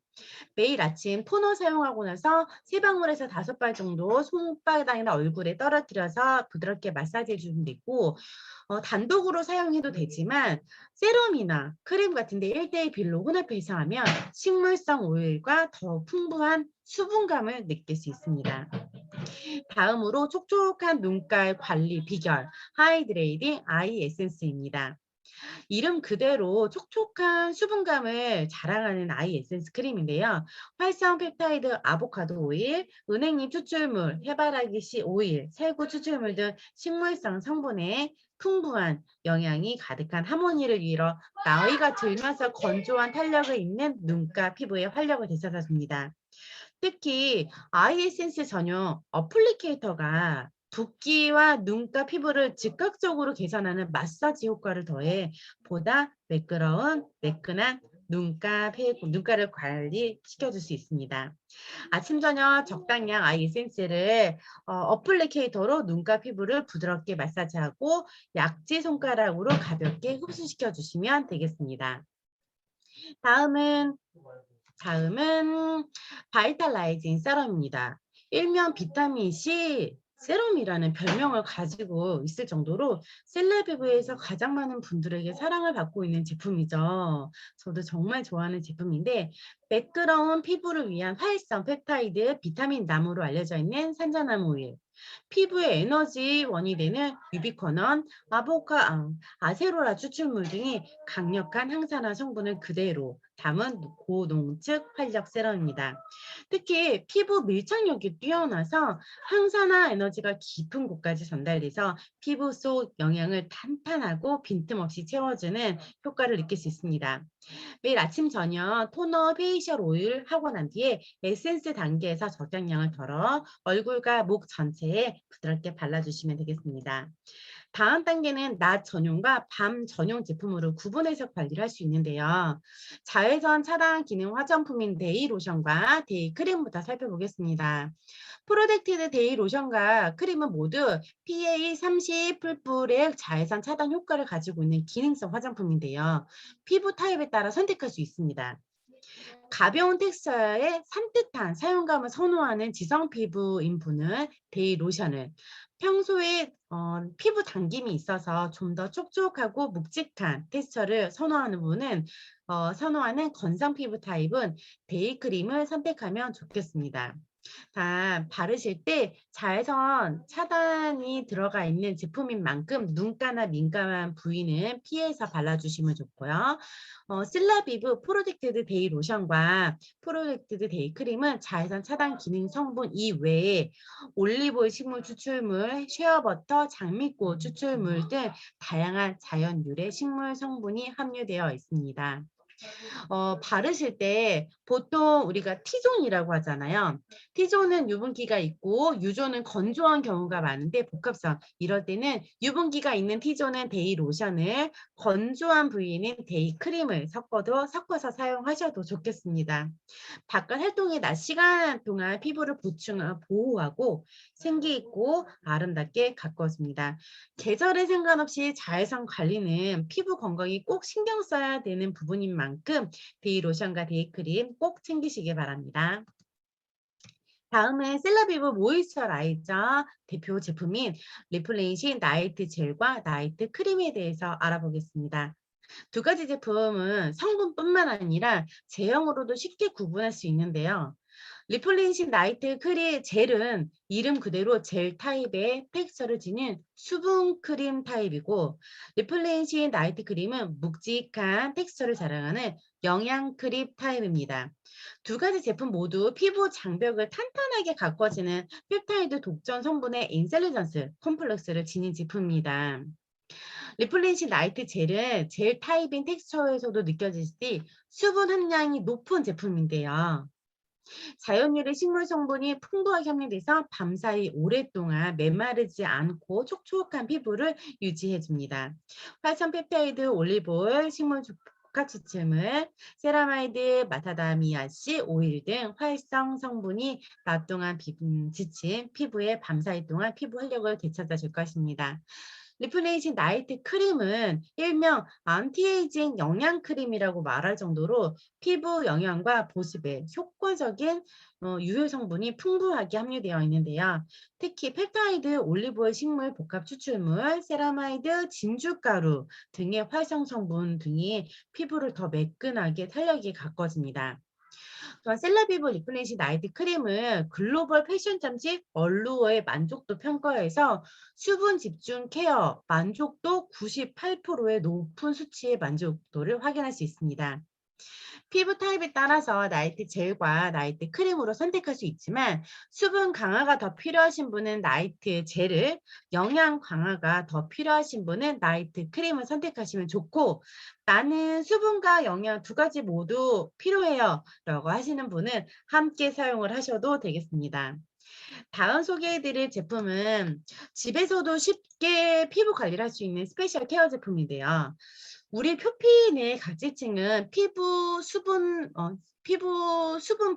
매일 아침 토너 사용하고 나서 3방울에서 5발 정도 손바닥이나 얼굴에 떨어뜨려서 부드럽게 마사지 해주면 되고 단독으로 사용해도 되지만 세럼이나 크림 같은데 1:1 비율로 혼합해서 하면 식물성 오일과 더 풍부한 수분감을 느낄 수 있습니다. 다음으로 촉촉한 눈깔 관리 비결 하이드레이팅 아이 에센스입니다. 이름 그대로 촉촉한 수분감을 자랑하는 아이 에센스 크림인데요. 활성 펩타이드 아보카도 오일, 은행잎 추출물, 해바라기 씨 오일, 살구 추출물 등 식물성 성분에 풍부한 영양이 가득한 하모니를 이뤄 나이가 들면서 건조한 탄력을 잇는 눈가 피부에 활력을 되찾아줍니다. 특히 아이 에센스 전용 어플리케이터가 붓기와 눈가 피부를 즉각적으로 개선하는 마사지 효과를 더해 보다 매끄러운 매끈한 눈가를 관리시켜줄 수 있습니다. 아침 저녁 적당량 아이 에센스를 어플리케이터로 눈가 피부를 부드럽게 마사지하고 약지 손가락으로 가볍게 흡수시켜 주시면 되겠습니다. 다음은 바이탈라이징 세럼입니다. 일명 비타민 C 세럼이라는 별명을 가지고 있을 정도로 셀럽 피부에서 가장 많은 분들에게 사랑을 받고 있는 제품이죠. 저도 정말 좋아하는 제품인데 매끄러운 피부를 위한 활성 펩타이드 비타민 나무로 알려져 있는 산자나무 오일, 피부의 에너지원이 되는 유비쿼넌, 아세로라 추출물 등이 강력한 항산화 성분을 그대로 담은 고농축 활력 세럼입니다. 특히 피부 밀착력이 뛰어나서 항산화 에너지가 깊은 곳까지 전달돼서 피부 속 영양을 탄탄하고 빈틈없이 채워주는 효과를 느낄 수 있습니다. 매일 아침 저녁 토너 페이셜 오일 하고 난 뒤에 에센스 단계에서 적당량을 덜어 얼굴과 목 전체에 부드럽게 발라주시면 되겠습니다. 다음 단계는 낮 전용과 밤 전용 제품으로 구분해서 관리를 할 수 있는데요. 자외선 차단 기능 화장품인 데이 로션과 데이 크림부터 살펴보겠습니다. 프로텍티드 데이 로션과 크림은 모두 PA30 풀뿌렉 자외선 차단 효과를 가지고 있는 기능성 화장품인데요. 피부 타입에 따라 선택할 수 있습니다. 가벼운 텍스처의 산뜻한 사용감을 선호하는 지성 피부인 분은 데이 로션을, 평소에 피부 당김이 있어서 좀 더 촉촉하고 묵직한 텍스처를 선호하는 분은 선호하는 건성 피부 타입은 데이 크림을 선택하면 좋겠습니다. 바르실 때 자외선 차단이 들어가 있는 제품인 만큼 눈가나 민감한 부위는 피해서 발라주시면 좋고요. 실라비브 프로텍티드 데이 로션과 프로텍티드 데이 크림은 자외선 차단 기능 성분 이외에 올리브오일 식물 추출물, 쉐어버터, 장미꽃 추출물 등 다양한 자연 유래 식물 성분이 함유되어 있습니다. 바르실 때 보통 우리가 T존이라고 하잖아요. T존은 유분기가 있고 U존은 건조한 경우가 많은데 복합성, 이럴 때는 유분기가 있는 T존은 데이 로션을, 건조한 부위는 데이 크림을 섞어서 사용하셔도 좋겠습니다. 바깥 활동의 낮 시간 동안 피부를 보호하고 생기 있고 아름답게 가꿔줍니다. 계절에 상관없이 자외선 관리는 피부 건강이 꼭 신경 써야 되는 부분인 만큼 데이 로션과 데이 크림 꼭 챙기시기 바랍니다. 다음은 셀라비브 모이스처라이저 대표 제품인 리플레이싱 나이트 젤과 나이트 크림에 대해서 알아보겠습니다. 두 가지 제품은 성분뿐만 아니라 제형으로도 쉽게 구분할 수 있는데요. 리플레이싱 나이트 크림 젤은 이름 그대로 젤 타입의 텍스처를 지닌 수분 크림 타입이고, 리플레이싱 나이트 크림은 묵직한 텍스처를 자랑하는 영양 크림 타입입니다. 두 가지 제품 모두 피부 장벽을 탄탄하게 가꿔주는 펩타이드 독전 성분의 인텔리전스 콤플렉스를 지닌 제품입니다. 리플레이싱 나이트 젤은 젤 타입인 텍스처에서도 느껴지듯이 수분 함량이 높은 제품인데요. 자연유래 식물 성분이 풍부하게 함유돼서 밤사이 오랫동안 메마르지 않고 촉촉한 피부를 유지해줍니다. 활성 펩타이드 올리브오일, 식물 복합 추출물, 세라마이드, 마타다미아씨 오일 등 활성 성분이 낮 동안 지친 피부에 밤사이 동안 피부 활력을 되찾아 줄 것입니다. 리플레이싱 나이트 크림은 일명 안티에이징 영양 크림이라고 말할 정도로 피부 영양과 보습에 효과적인 유효 성분이 풍부하게 함유되어 있는데요. 특히 펩타이드, 올리브오일 식물 복합 추출물, 세라마이드, 진주가루 등의 활성 성분 등이 피부를 더 매끈하게 탄력있게 가꿔줍니다. 또한 셀라비브 리플레시 나이트 크림을 글로벌 패션 잡지 얼루어의 만족도 평가에서 수분 집중 케어 만족도 98%의 높은 수치의 만족도를 확인할 수 있습니다. 피부 타입에 따라서 나이트 젤과 나이트 크림으로 선택할 수 있지만 수분 강화가 더 필요하신 분은 나이트 젤을, 영양 강화가 더 필요하신 분은 나이트 크림을 선택하시면 좋고, 나는 수분과 영양 두 가지 모두 필요해요 라고 하시는 분은 함께 사용을 하셔도 되겠습니다. 다음 소개해드릴 제품은 집에서도 쉽게 피부 관리를 할 수 있는 스페셜 케어 제품인데요. 우리 표피인의 각질층은 피부 수분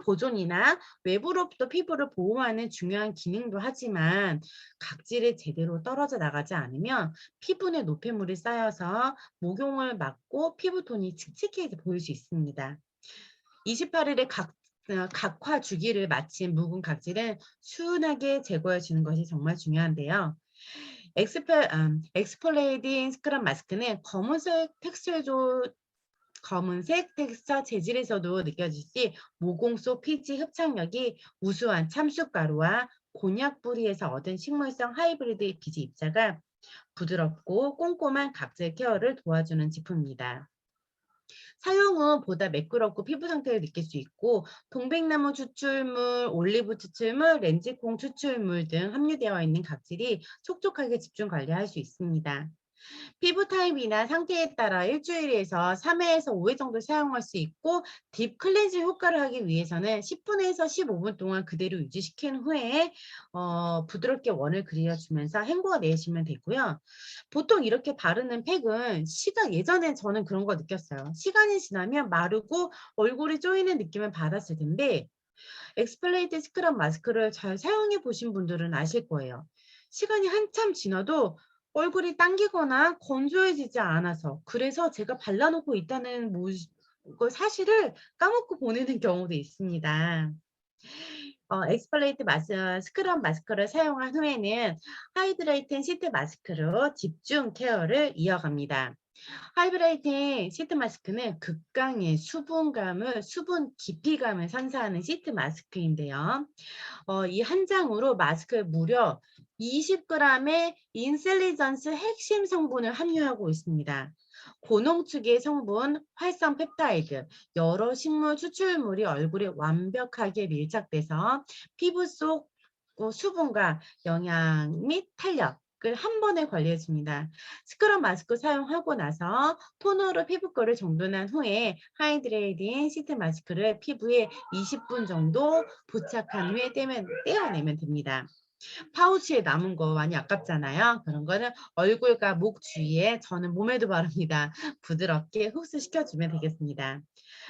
보존이나 외부로부터 피부를 보호하는 중요한 기능도 하지만 각질이 제대로 떨어져 나가지 않으면 피부에 노폐물이 쌓여서 목용을 막고 피부톤이 칙칙해 보일 수 있습니다. 28일에 각화 주기를 마친 묵은 각질은 순하게 제거해 주는 것이 정말 중요한데요. 엑스폴레이딩 스크럽 마스크는 검은색 텍스처 재질에서도 느껴지지 모공 속 피지 흡착력이 우수한 참숯가루와 곤약 뿌리에서 얻은 식물성 하이브리드 비지 입자가 부드럽고 꼼꼼한 각질 케어를 도와주는 제품입니다. 사용 후 보다 매끄럽고 피부 상태를 느낄 수 있고 동백나무 추출물, 올리브 추출물, 렌즈콩 추출물 등 함유되어 있는 각질이 촉촉하게 집중 관리할 수 있습니다. 피부 타입이나 상태에 따라 일주일에서 3회에서 5회 정도 사용할 수 있고 딥 클렌징 효과를 하기 위해서는 10분에서 15분 동안 그대로 유지시킨 후에 부드럽게 원을 그려주면서 헹궈 내시면 되고요. 보통 이렇게 바르는 팩은 예전에 저는 그런 거 느꼈어요. 시간이 지나면 마르고 얼굴이 쪼이는 느낌을 받았을 텐데 엑스플레이트 스크럽 마스크를 잘 사용해 보신 분들은 아실 거예요. 시간이 한참 지나도 얼굴이 당기거나 건조해지지 않아서 그래서 제가 발라놓고 있다는 사실을 까먹고 보내는 경우도 있습니다. 엑스플레이트 스크럽 마스크를 사용한 후에는 하이드레이팅 시트 마스크로 집중 케어를 이어갑니다. 하이브레이팅 시트 마스크는 극강의 수분 깊이감을 선사하는 시트 마스크인데요. 이 한 장으로 마스크에 무려 20g의 인셀리전스 핵심 성분을 함유하고 있습니다. 고농축의 성분, 활성 펩타이드, 여러 식물 추출물이 얼굴에 완벽하게 밀착돼서 피부 속 수분과 영양 및 탄력을 한 번에 관리해줍니다. 스크럽 마스크 사용하고 나서 토너로 피부결을 정돈한 후에 하이드레이팅 시트 마스크를 피부에 20분 정도 부착한 후에 떼어내면 됩니다. 파우치에 남은 거 많이 아깝잖아요. 그런 거는 얼굴과 목 주위에, 저는 몸에도 바릅니다. 부드럽게 흡수시켜주면 되겠습니다.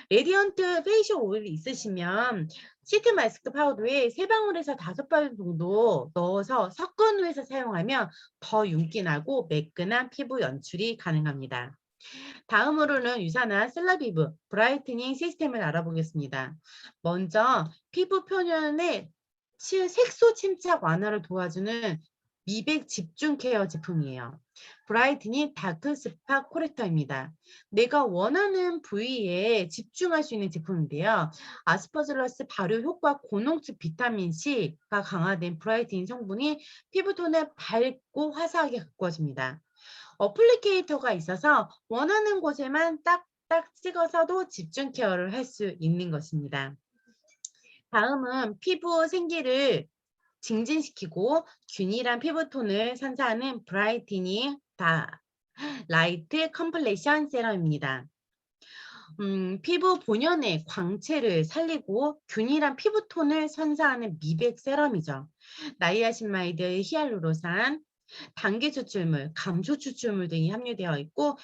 레디언트 페이셜 오일이 있으시면 시트 마스크 파우더에 3방울에서 5방 정도 넣어서 섞은 후에서 사용하면 더 윤기나고 매끈한 피부 연출이 가능합니다. 다음으로는 유산한 셀라비브 브라이트닝 시스템을 알아보겠습니다. 먼저 피부 표면의 색소 침착 완화를 도와주는 미백 집중 케어 제품이에요. 브라이트닝 다크 스팟 코렉터입니다. 내가 원하는 부위에 집중할 수 있는 제품인데요. 아스퍼질러스 발효 효과 고농축 비타민 C가 강화된 브라이트닝 성분이 피부톤을 밝고 화사하게 가꿔줍니다. 어플리케이터가 있어서 원하는 곳에만 딱딱 찍어서도 집중 케어를 할 수 있는 것입니다. 다음은 피부 생기를 증진시키고 균일한 피부톤을 선사하는 브라이트닝 라이트 컴플렉션 세럼입니다. 피부 본연의 광채를 살리고 균일한 피부톤을 선사하는 미백 세럼이죠. 나이아신마이드, 히알루로산, 단계 추출물, 감초 추출물 등이 함유되어 있고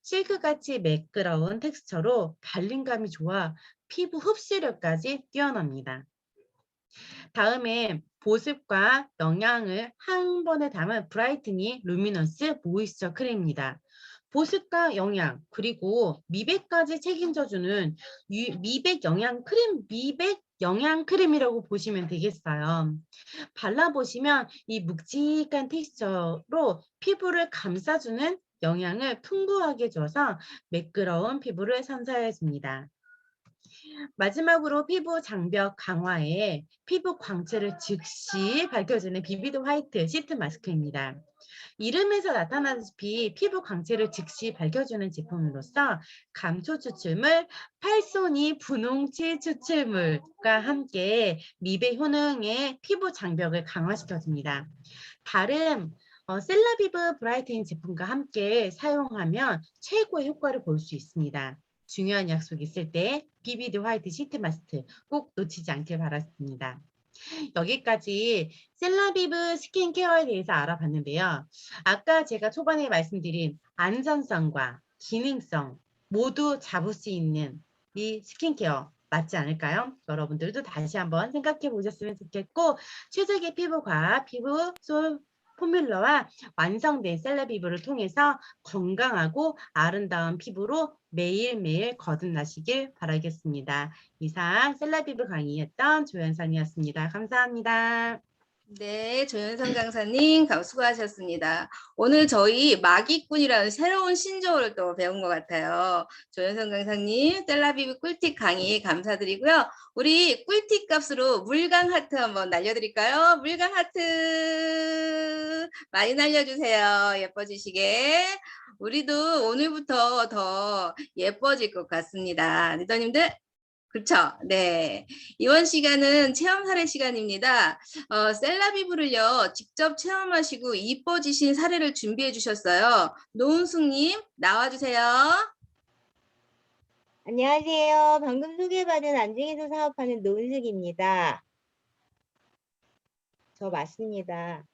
실크같이 매끄러운 텍스처로 발림감이 좋아 피부 흡수력까지 뛰어납니다. 다음에 보습과 영양을 한 번에 담은 브라이트닝 루미너스 모이스처 크림입니다. 보습과 영양 그리고 미백까지 책임져주는 미백 영양 크림이라고 보시면 되겠어요. 발라보시면 이 묵직한 텍스처로 피부를 감싸주는 영양을 풍부하게 줘서 매끄러운 피부를 선사해 줍니다. 마지막으로 피부 장벽 강화에 피부 광채를 즉시 밝혀주는 비비드 화이트 시트 마스크입니다. 이름에서 나타나다시피 피부 광채를 즉시 밝혀주는 제품으로서 감초 추출물, 팔손이 분홍치 추출물과 함께 미백 효능의 피부 장벽을 강화시켜줍니다. 다른 셀라비브 브라이트닝 제품과 함께 사용하면 최고의 효과를 볼 수 있습니다. 중요한 약속 있을 때 비비드 화이트 시트 마스크 꼭 놓치지 않길 바랍니다. 여기까지 셀라비브 스킨케어에 대해서 알아봤는데요. 아까 제가 초반에 말씀드린 안전성과 기능성 모두 잡을 수 있는 이 스킨케어 맞지 않을까요? 여러분들도 다시 한번 생각해 보셨으면 좋겠고, 최적의 피부과 피부솔 포뮬러와 완성된 셀라비브를 통해서 건강하고 아름다운 피부로 매일매일 거듭나시길 바라겠습니다. 이상 셀라비브 강의였던 조연선이었습니다. 감사합니다. 네, 조윤선 강사님 수고하셨습니다. 오늘 저희 마기꾼이라는 새로운 신조어를 또 배운 것 같아요. 조윤선 강사님 셀라비브 꿀팁 강의 감사드리고요. 우리 꿀팁 값으로 물강 하트 한번 날려드릴까요? 물강 하트 많이 날려주세요. 예뻐지시게. 우리도 오늘부터 더 예뻐질 것 같습니다. 리더님들 그렇죠? 네. 이번 시간은 체험 사례 시간입니다. 셀라비브를요, 직접 체험하시고 이뻐지신 사례를 준비해 주셨어요. 노은숙님, 나와주세요. 안녕하세요. 방금 소개받은 안중에서 사업하는 노은숙입니다. 저 맞습니다.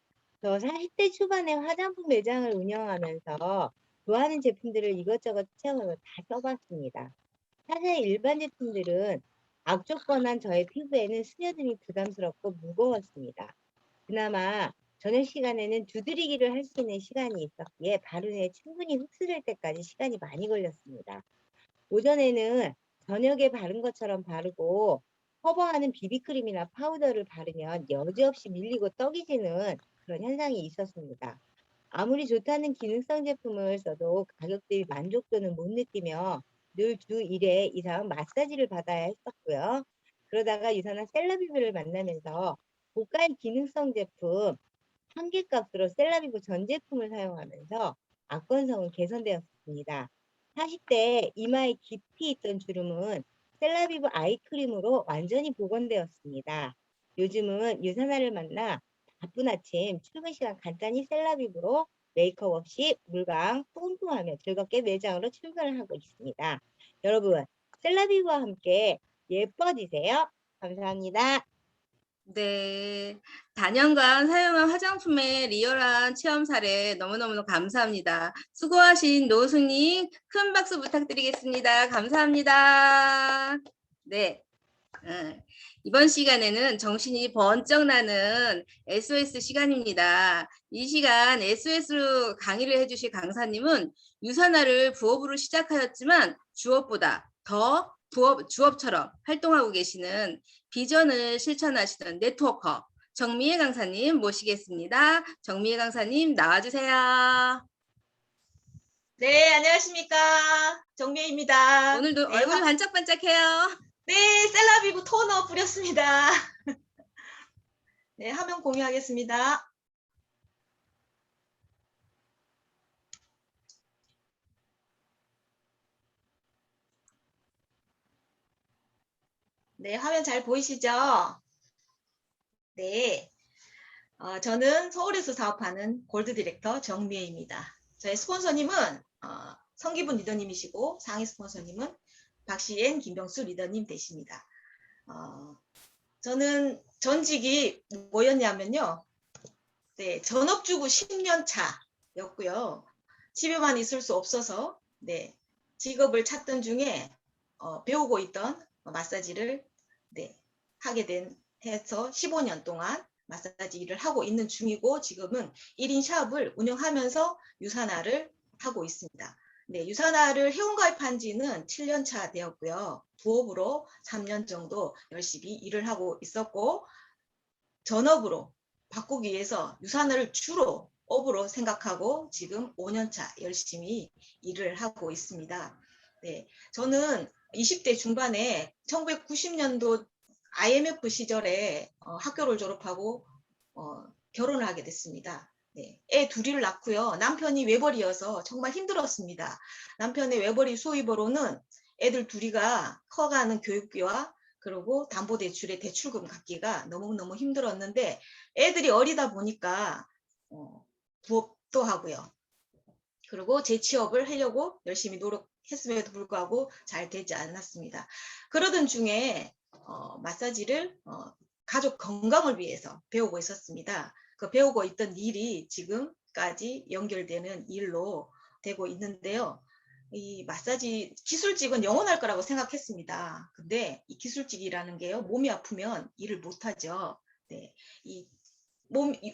저 40대 초반에 화장품 매장을 운영하면서 좋아하는 제품들을 이것저것 체험해서 다 써봤습니다. 사실 일반 제품들은 악조건한 저의 피부에는 스며듦이 부담스럽고 무거웠습니다. 그나마 저녁 시간에는 두드리기를 할 수 있는 시간이 있었기에 바르는 충분히 흡수될 때까지 시간이 많이 걸렸습니다. 오전에는 저녁에 바른 것처럼 바르고 커버하는 비비크림이나 파우더를 바르면 여지없이 밀리고 떡이 지는 그런 현상이 있었습니다. 아무리 좋다는 기능성 제품을 써도 가격 대비 만족도는 못 느끼며 늘 주 1회 이상 마사지를 받아야 했었고요. 그러다가 유산한 셀라비브를 만나면서 고가의 기능성 제품 한개값으로 셀라비브 전 제품을 사용하면서 악건성은 개선되었습니다. 40대 이마에 깊이 있던 주름은 셀라비브 아이크림으로 완전히 복원되었습니다. 요즘은 유산화를 만나 바쁜 아침 출근 시간 간단히 셀라비브로 메이크업 없이 물광 뿜뿜하며 즐겁게 매장으로 출근을 하고 있습니다. 여러분 셀라비브와 함께 예뻐지세요. 감사합니다. 네. 단연간 사용한 화장품의 리얼한 체험 사례 너무너무 감사합니다. 수고하신 노은숙님 큰 박수 부탁드리겠습니다. 감사합니다. 네. 이번 시간에는 정신이 번쩍 나는 SOS 시간입니다. 이 시간 SOS로 강의를 해주실 강사님은 유산화를 부업으로 시작하였지만 주업보다 더 주업처럼 활동하고 계시는 비전을 실천하시는 네트워커 정미애 강사님 모시겠습니다. 정미애 강사님 나와주세요. 네, 안녕하십니까. 정미애입니다. 오늘도 네, 얼굴 반짝반짝해요. 네, 셀라비브 토너 뿌렸습니다. 네, 화면 공유하겠습니다. 네, 화면 잘 보이시죠? 네, 저는 서울에서 사업하는 골드 디렉터 정미애입니다. 저의 스폰서님은 성기분 리더님이시고 상위 스폰서님은 박시엔, 김병수 리더님 되십니다. 저는 전직이 뭐였냐면요. 네, 전업주부 10년 차였고요. 집에만 있을 수 없어서 네, 직업을 찾던 중에 배우고 있던 마사지를 네, 하게 해서 15년 동안 마사지 일을 하고 있는 중이고 지금은 1인 샵을 운영하면서 유산화를 하고 있습니다. 네, 유산화를 회원가입한 지는 7년 차 되었고요. 부업으로 3년 정도 열심히 일을 하고 있었고 전업으로 바꾸기 위해서 유산화를 주로 업으로 생각하고 지금 5년 차 열심히 일을 하고 있습니다. 네, 저는 20대 중반에 1990년도 IMF 시절에 학교를 졸업하고 결혼을 하게 됐습니다. 네, 애 둘을 낳고요. 남편이 외벌이여서 정말 힘들었습니다. 남편의 외벌이 수입으로는 애들 둘이가 커가는 교육비와 그리고 담보대출의 대출금 갚기가 너무너무 힘들었는데 애들이 어리다 보니까 부업도 하고요. 그리고 재취업을 하려고 열심히 노력했음에도 불구하고 잘 되지 않았습니다. 그러던 중에 마사지를 가족 건강을 위해서 배우고 있었습니다. 그 배우고 있던 일이 지금까지 연결되는 일로 되고 있는데요. 이 마사지 기술직은 영원할 거라고 생각했습니다. 근데 이 기술직이라는 게요, 몸이 아프면 일을 못하죠. 네, 이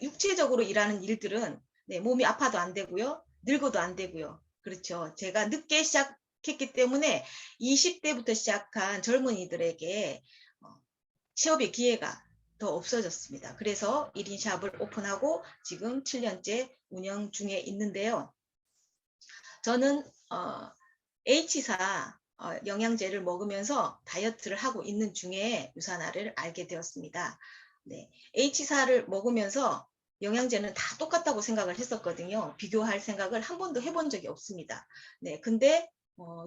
육체적으로 일하는 일들은 네, 몸이 아파도 안 되고요, 늙어도 안 되고요. 그렇죠. 제가 늦게 시작했기 때문에 20대부터 시작한 젊은이들에게 취업의 기회가 더 없어졌습니다. 그래서 1인 샵을 오픈하고 지금 7년째 운영 중에 있는데요. 저는 H사 영양제를 먹으면서 다이어트를 하고 있는 중에 유산화를 알게 되었습니다. 네, H사를 먹으면서 영양제는 다 똑같다고 생각을 했었거든요. 비교할 생각을 한 번도 해본 적이 없습니다. 네, 근데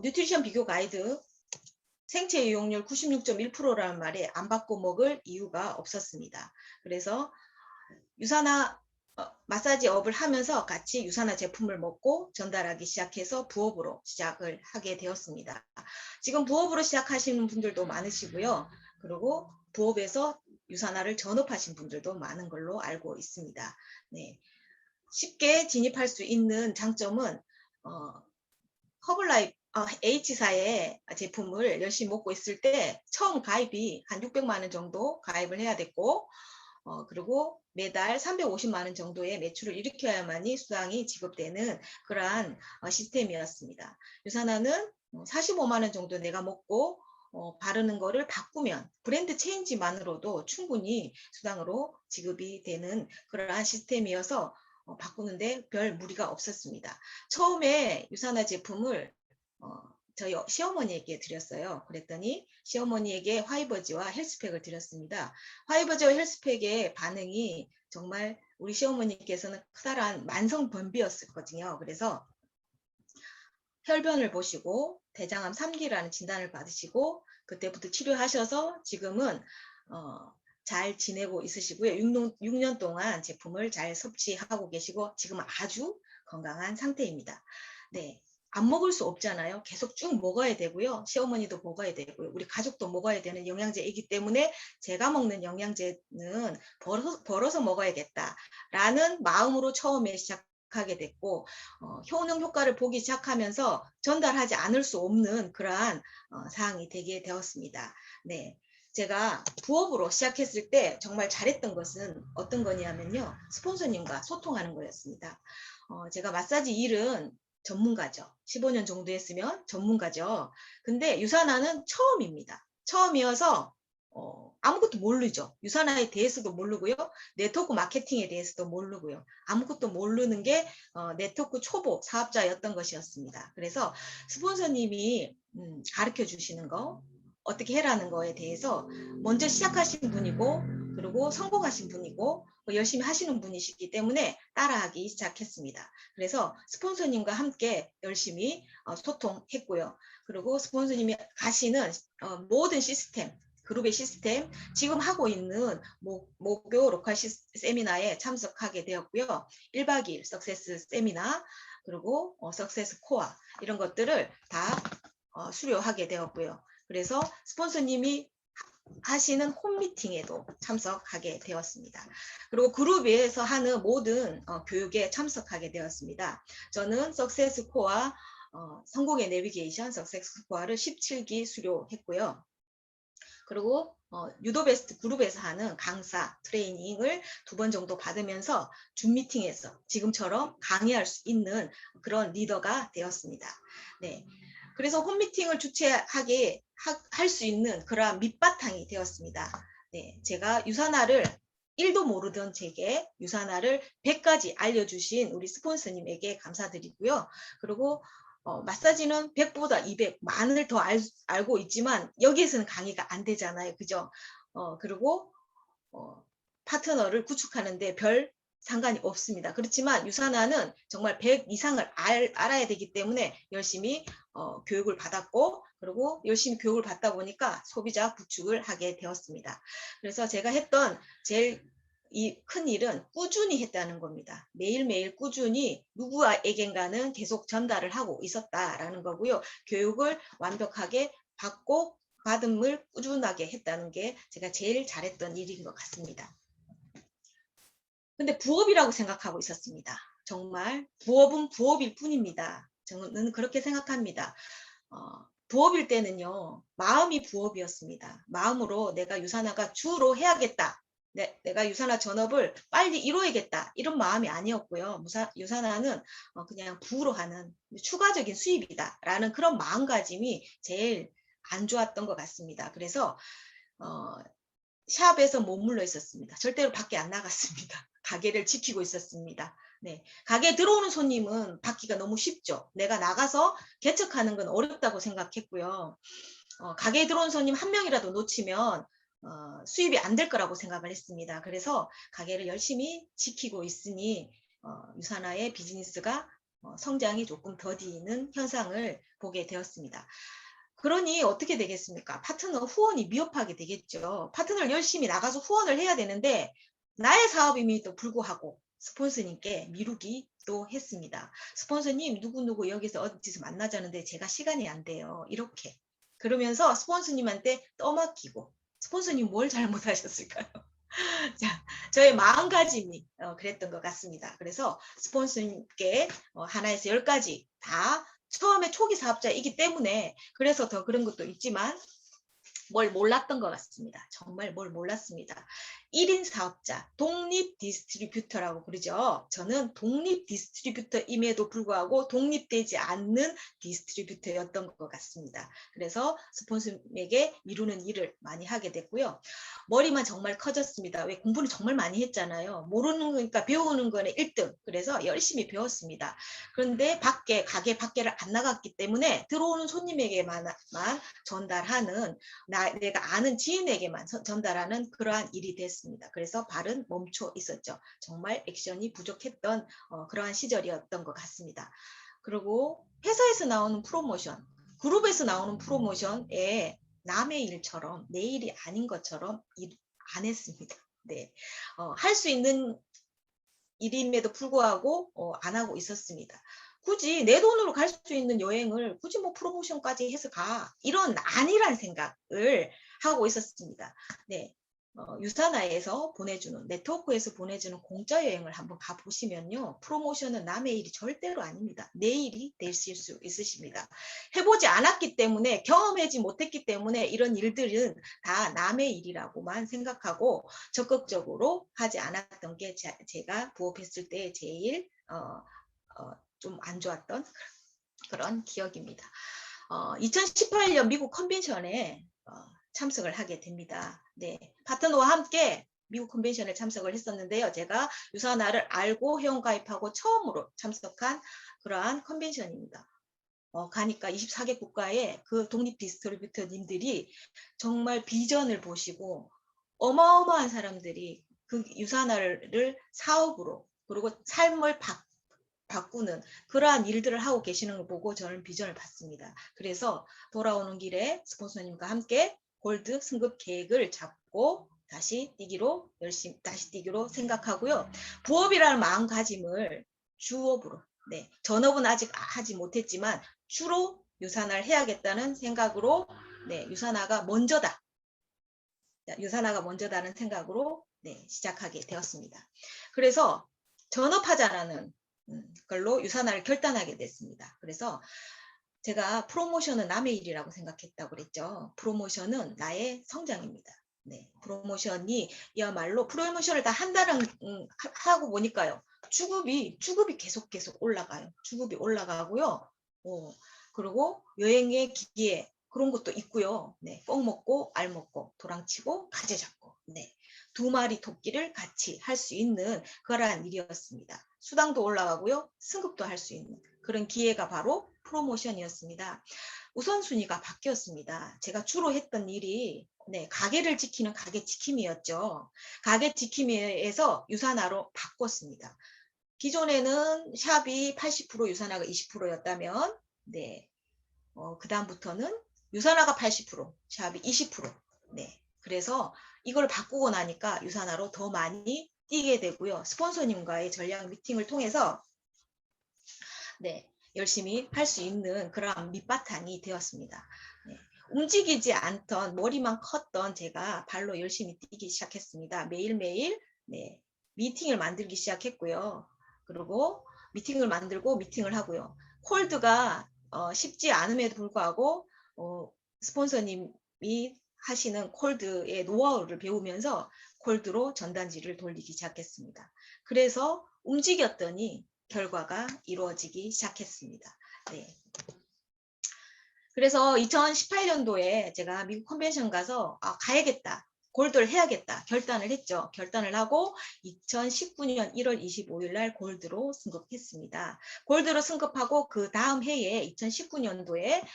뉴트리션 비교 가이드 생체 이용률 96.1%라는 말에 안 받고 먹을 이유가 없었습니다. 그래서 유산화 마사지 업을 하면서 같이 유산화 제품을 먹고 전달하기 시작해서 부업으로 시작을 하게 되었습니다. 지금 부업으로 시작하시는 분들도 많으시고요. 그리고 부업에서 유산화를 전업하신 분들도 많은 걸로 알고 있습니다. 네. 쉽게 진입할 수 있는 장점은 허블라이프 H사의 제품을 열심히 먹고 있을 때 처음 가입이 한 600만 원 정도 가입을 해야 됐고 그리고 매달 350만 원 정도의 매출을 일으켜야만이 수당이 지급되는 그러한 시스템이었습니다. 유산화는 45만 원 정도 내가 먹고 바르는 거를 바꾸면 브랜드 체인지만으로도 충분히 수당으로 지급이 되는 그러한 시스템이어서 바꾸는데 별 무리가 없었습니다. 처음에 유산화 제품을 저희 시어머니에게 드렸어요. 그랬더니 시어머니에게 화이버지와 헬스팩을 드렸습니다. 화이버지와 헬스팩의 반응이 정말 우리 시어머니께서는 커다란 만성 변비였거든요. 그래서 혈변을 보시고 대장암 3기라는 진단을 받으시고 그때부터 치료하셔서 지금은 잘 지내고 있으시고요. 6년 동안 제품을 잘 섭취하고 계시고 지금 아주 건강한 상태입니다. 네. 안 먹을 수 없잖아요. 계속 쭉 먹어야 되고요. 시어머니도 먹어야 되고요. 우리 가족도 먹어야 되는 영양제이기 때문에 제가 먹는 영양제는 벌어서 먹어야겠다라는 마음으로 처음에 시작하게 됐고 효능 효과를 보기 시작하면서 전달하지 않을 수 없는 그러한 사항이 되게 되었습니다. 네. 제가 부업으로 시작했을 때 정말 잘했던 것은 어떤 거냐면요. 스폰서님과 소통하는 거였습니다. 제가 마사지 일은 전문가죠. 15년 정도 했으면 전문가죠. 근데 유산화는 처음입니다. 처음이어서 아무것도 모르죠. 유산화에 대해서도 모르고요. 네트워크 마케팅에 대해서도 모르고요. 아무것도 모르는 게 네트워크 초보 사업자였던 것이었습니다. 그래서 스폰서님이 가르쳐 주시는 거, 어떻게 해라는 거에 대해서 먼저 시작하신 분이고 그리고 성공하신 분이고 열심히 하시는 분이시기 때문에 따라하기 시작했습니다. 그래서 스폰서님과 함께 열심히 소통했고요. 그리고 스폰서님이 가시는 모든 시스템, 그룹의 시스템, 지금 하고 있는 목요 로컬 세미나에 참석하게 되었고요. 1박 2일 석세스 세미나, 그리고 석세스 코어 이런 것들을 다 수료하게 되었고요. 그래서 스폰서님이 하시는 홈미팅에도 참석하게 되었습니다. 그리고 그룹에서 하는 모든 교육에 참석하게 되었습니다. 저는 석세스 코어 성공의 내비게이션 석세스 코어를 17기 수료했고요. 그리고 유도베스트 그룹에서 하는 강사 트레이닝을 2번 정도 받으면서 줌 미팅에서 지금처럼 강의할 수 있는 그런 리더가 되었습니다. 네. 그래서 홈미팅을 주최하게 할 수 있는 그러한 밑바탕이 되었습니다. 네, 제가 유산화를 1도 모르던 제게 유산화를 100가지 알려주신 우리 스폰서님에게 감사드리고요. 그리고 마사지는 100보다 200 만을 더 알고 있지만 여기에서는 강의가 안 되잖아요. 그죠? 그리고 파트너를 구축하는데 별 상관이 없습니다. 그렇지만 유산화는 정말 100 이상을 알아야 되기 때문에 열심히 교육을 받았고, 그리고 열심히 교육을 받다 보니까 소비자 구축을 하게 되었습니다. 그래서 제가 했던 제일 큰 일은 꾸준히 했다는 겁니다. 매일매일 꾸준히 누구에겐가는 계속 전달을 하고 있었다라는 거고요. 교육을 완벽하게 받고 받음을 꾸준하게 했다는 게 제가 제일 잘했던 일인 것 같습니다. 근데 부업이라고 생각하고 있었습니다. 정말 부업은 부업일 뿐입니다. 저는 그렇게 생각합니다. 부업일 때는요, 마음이 부업이었습니다. 마음으로 내가 유산화가 주로 해야겠다. 내가 유산화 전업을 빨리 이루어야겠다. 이런 마음이 아니었고요. 유산화는 그냥 부로 하는 추가적인 수입이다. 라는 그런 마음가짐이 제일 안 좋았던 것 같습니다. 그래서 샵에서 머물러 있었습니다. 절대로 밖에 안 나갔습니다. 가게를 지키고 있었습니다. 네, 가게에 들어오는 손님은 받기가 너무 쉽죠. 내가 나가서 개척하는 건 어렵다고 생각했고요. 가게에 들어온 손님 한 명이라도 놓치면 수입이 안 될 거라고 생각을 했습니다. 그래서 가게를 열심히 지키고 있으니 유산화의 비즈니스가 성장이 조금 더디는 현상을 보게 되었습니다. 그러니 어떻게 되겠습니까? 파트너 후원이 미흡하게 되겠죠. 파트너를 열심히 나가서 후원을 해야 되는데 나의 사업임에도 불구하고 스폰서님께 미루기 또 했습니다. 스폰서님 누구누구 여기서 어디서 만나자는데 제가 시간이 안 돼요. 이렇게. 그러면서 스폰서님한테 떠맡기고, 스폰서님 뭘 잘못하셨을까요? 자, 저의 마음가짐이 그랬던 것 같습니다. 그래서 스폰서님께 하나에서 10가지 다 처음에 초기 사업자이기 때문에 그래서 더 그런 것도 있지만 뭘 몰랐던 것 같습니다. 정말 뭘 몰랐습니다. 1인 사업자, 독립 디스트리뷰터라고 그러죠. 저는 독립 디스트리뷰터임에도 불구하고 독립되지 않는 디스트리뷰터였던 것 같습니다. 그래서 스폰서에게 미루는 일을 많이 하게 됐고요. 머리만 정말 커졌습니다. 왜 공부는 정말 많이 했잖아요. 모르는 거니까 배우는 거는 1등. 그래서 열심히 배웠습니다. 그런데 가게 밖에를 안 나갔기 때문에 들어오는 손님에게만 전달하는, 내가 아는 지인에게만 전달하는 그러한 일이 됐습니다. 그래서 발은 멈춰 있었죠. 정말 액션이 부족했던 그러한 시절이었던 것 같습니다. 그리고 회사에서 나오는 프로모션, 그룹에서 나오는 프로모션에 남의 일처럼 내 일이 아닌 것처럼 일 안 했습니다. 네, 할 수 있는 일임에도 불구하고 안 하고 있었습니다. 굳이 내 돈으로 갈 수 있는 여행을 굳이 뭐 프로모션까지 해서 가, 이런 아니란 생각을 하고 있었습니다. 네, 유산화에서 보내주는, 네트워크에서 보내주는 공짜 여행을 한번 가보시면요, 프로모션은 남의 일이 절대로 아닙니다. 내 일이 되실 수 있으십니다. 해보지 않았기 때문에, 경험하지 못했기 때문에 이런 일들은 다 남의 일이라고만 생각하고 적극적으로 하지 않았던 게 제가 부업했을 때 제일 좀 안 좋았던 그런 기억입니다. 2018년 미국 컨벤션에 참석을 하게 됩니다. 네, 파트너와 함께 미국 컨벤션에 참석을 했었는데요. 제가 유산화를 알고 회원가입하고 처음으로 참석한 그러한 컨벤션입니다. 가니까 24개 국가의 그 독립 디스트리뷰터님들이 정말 비전을 보시고 어마어마한 사람들이 그 유산화를 사업으로, 그리고 삶을 바꾸는 그러한 일들을 하고 계시는 걸 보고 저는 비전을 받습니다. 그래서 돌아오는 길에 스폰서님과 함께 골드 승급 계획을 잡고 다시 뛰기로 생각하고요. 부업이라는 마음가짐을 주업으로, 네, 전업은 아직 하지 못했지만 주로 유산화를 해야겠다는 생각으로, 네, 유산화가 먼저다. 유산화가 먼저다는 생각으로, 네, 시작하게 되었습니다. 그래서 전업하자라는 걸로 유산화를 결단하게 됐습니다. 그래서 제가 프로모션은 남의 일이라고 생각했다고 그랬죠. 프로모션은 나의 성장입니다. 네, 프로모션이야말로 프로모션을 다 한 달은 하고 보니까요, 주급이 계속 올라가요. 주급이 올라가고요. 그리고 여행의 기회 그런 것도 있고요. 네, 뻥 먹고 알 먹고 도랑치고 가재 잡고, 네, 2마리 토끼를 같이 할 수 있는 그러한 일이었습니다. 수당도 올라가고요, 승급도 할 수 있는 그런 기회가 바로 프로모션이었습니다. 우선순위가 바뀌었습니다. 제가 주로 했던 일이 가게를 지키는 가게 지킴이였죠. 가게 지킴이에서 유산화로 바꿨습니다. 기존에는 샵이 80% 유산화가 20%였다면 그 다음부터는 유산화가 80%, 샵이 20%. 그래서 이걸 바꾸고 나니까 유산화로 더 많이 뛰게 되고요. 스폰서님과의 전략 미팅을 통해서 열심히 할 수 있는 그런 밑바탕이 되었습니다. 움직이지 않던 머리만 컸던 제가 발로 열심히 뛰기 시작했습니다. 매일매일 미팅을 만들기 시작했고요. 그리고 미팅을 만들고 미팅을 하고요. 콜드가 쉽지 않음에도 불구하고 스폰서님이 하시는 콜드의 노하우를 배우면서 콜드로 전단지를 돌리기 시작했습니다. 그래서 움직였더니 결과가 이루어지기 시작했습니다. 그래서 2018년도에 제가 미국 컨벤션 가서 가야겠다, 골드를 해야겠다 결단을 했죠. 결단을 하고 2019년 1월 25일 날 골드로 승급했습니다. 골드로 승급하고 그 다음 해에 2019년도에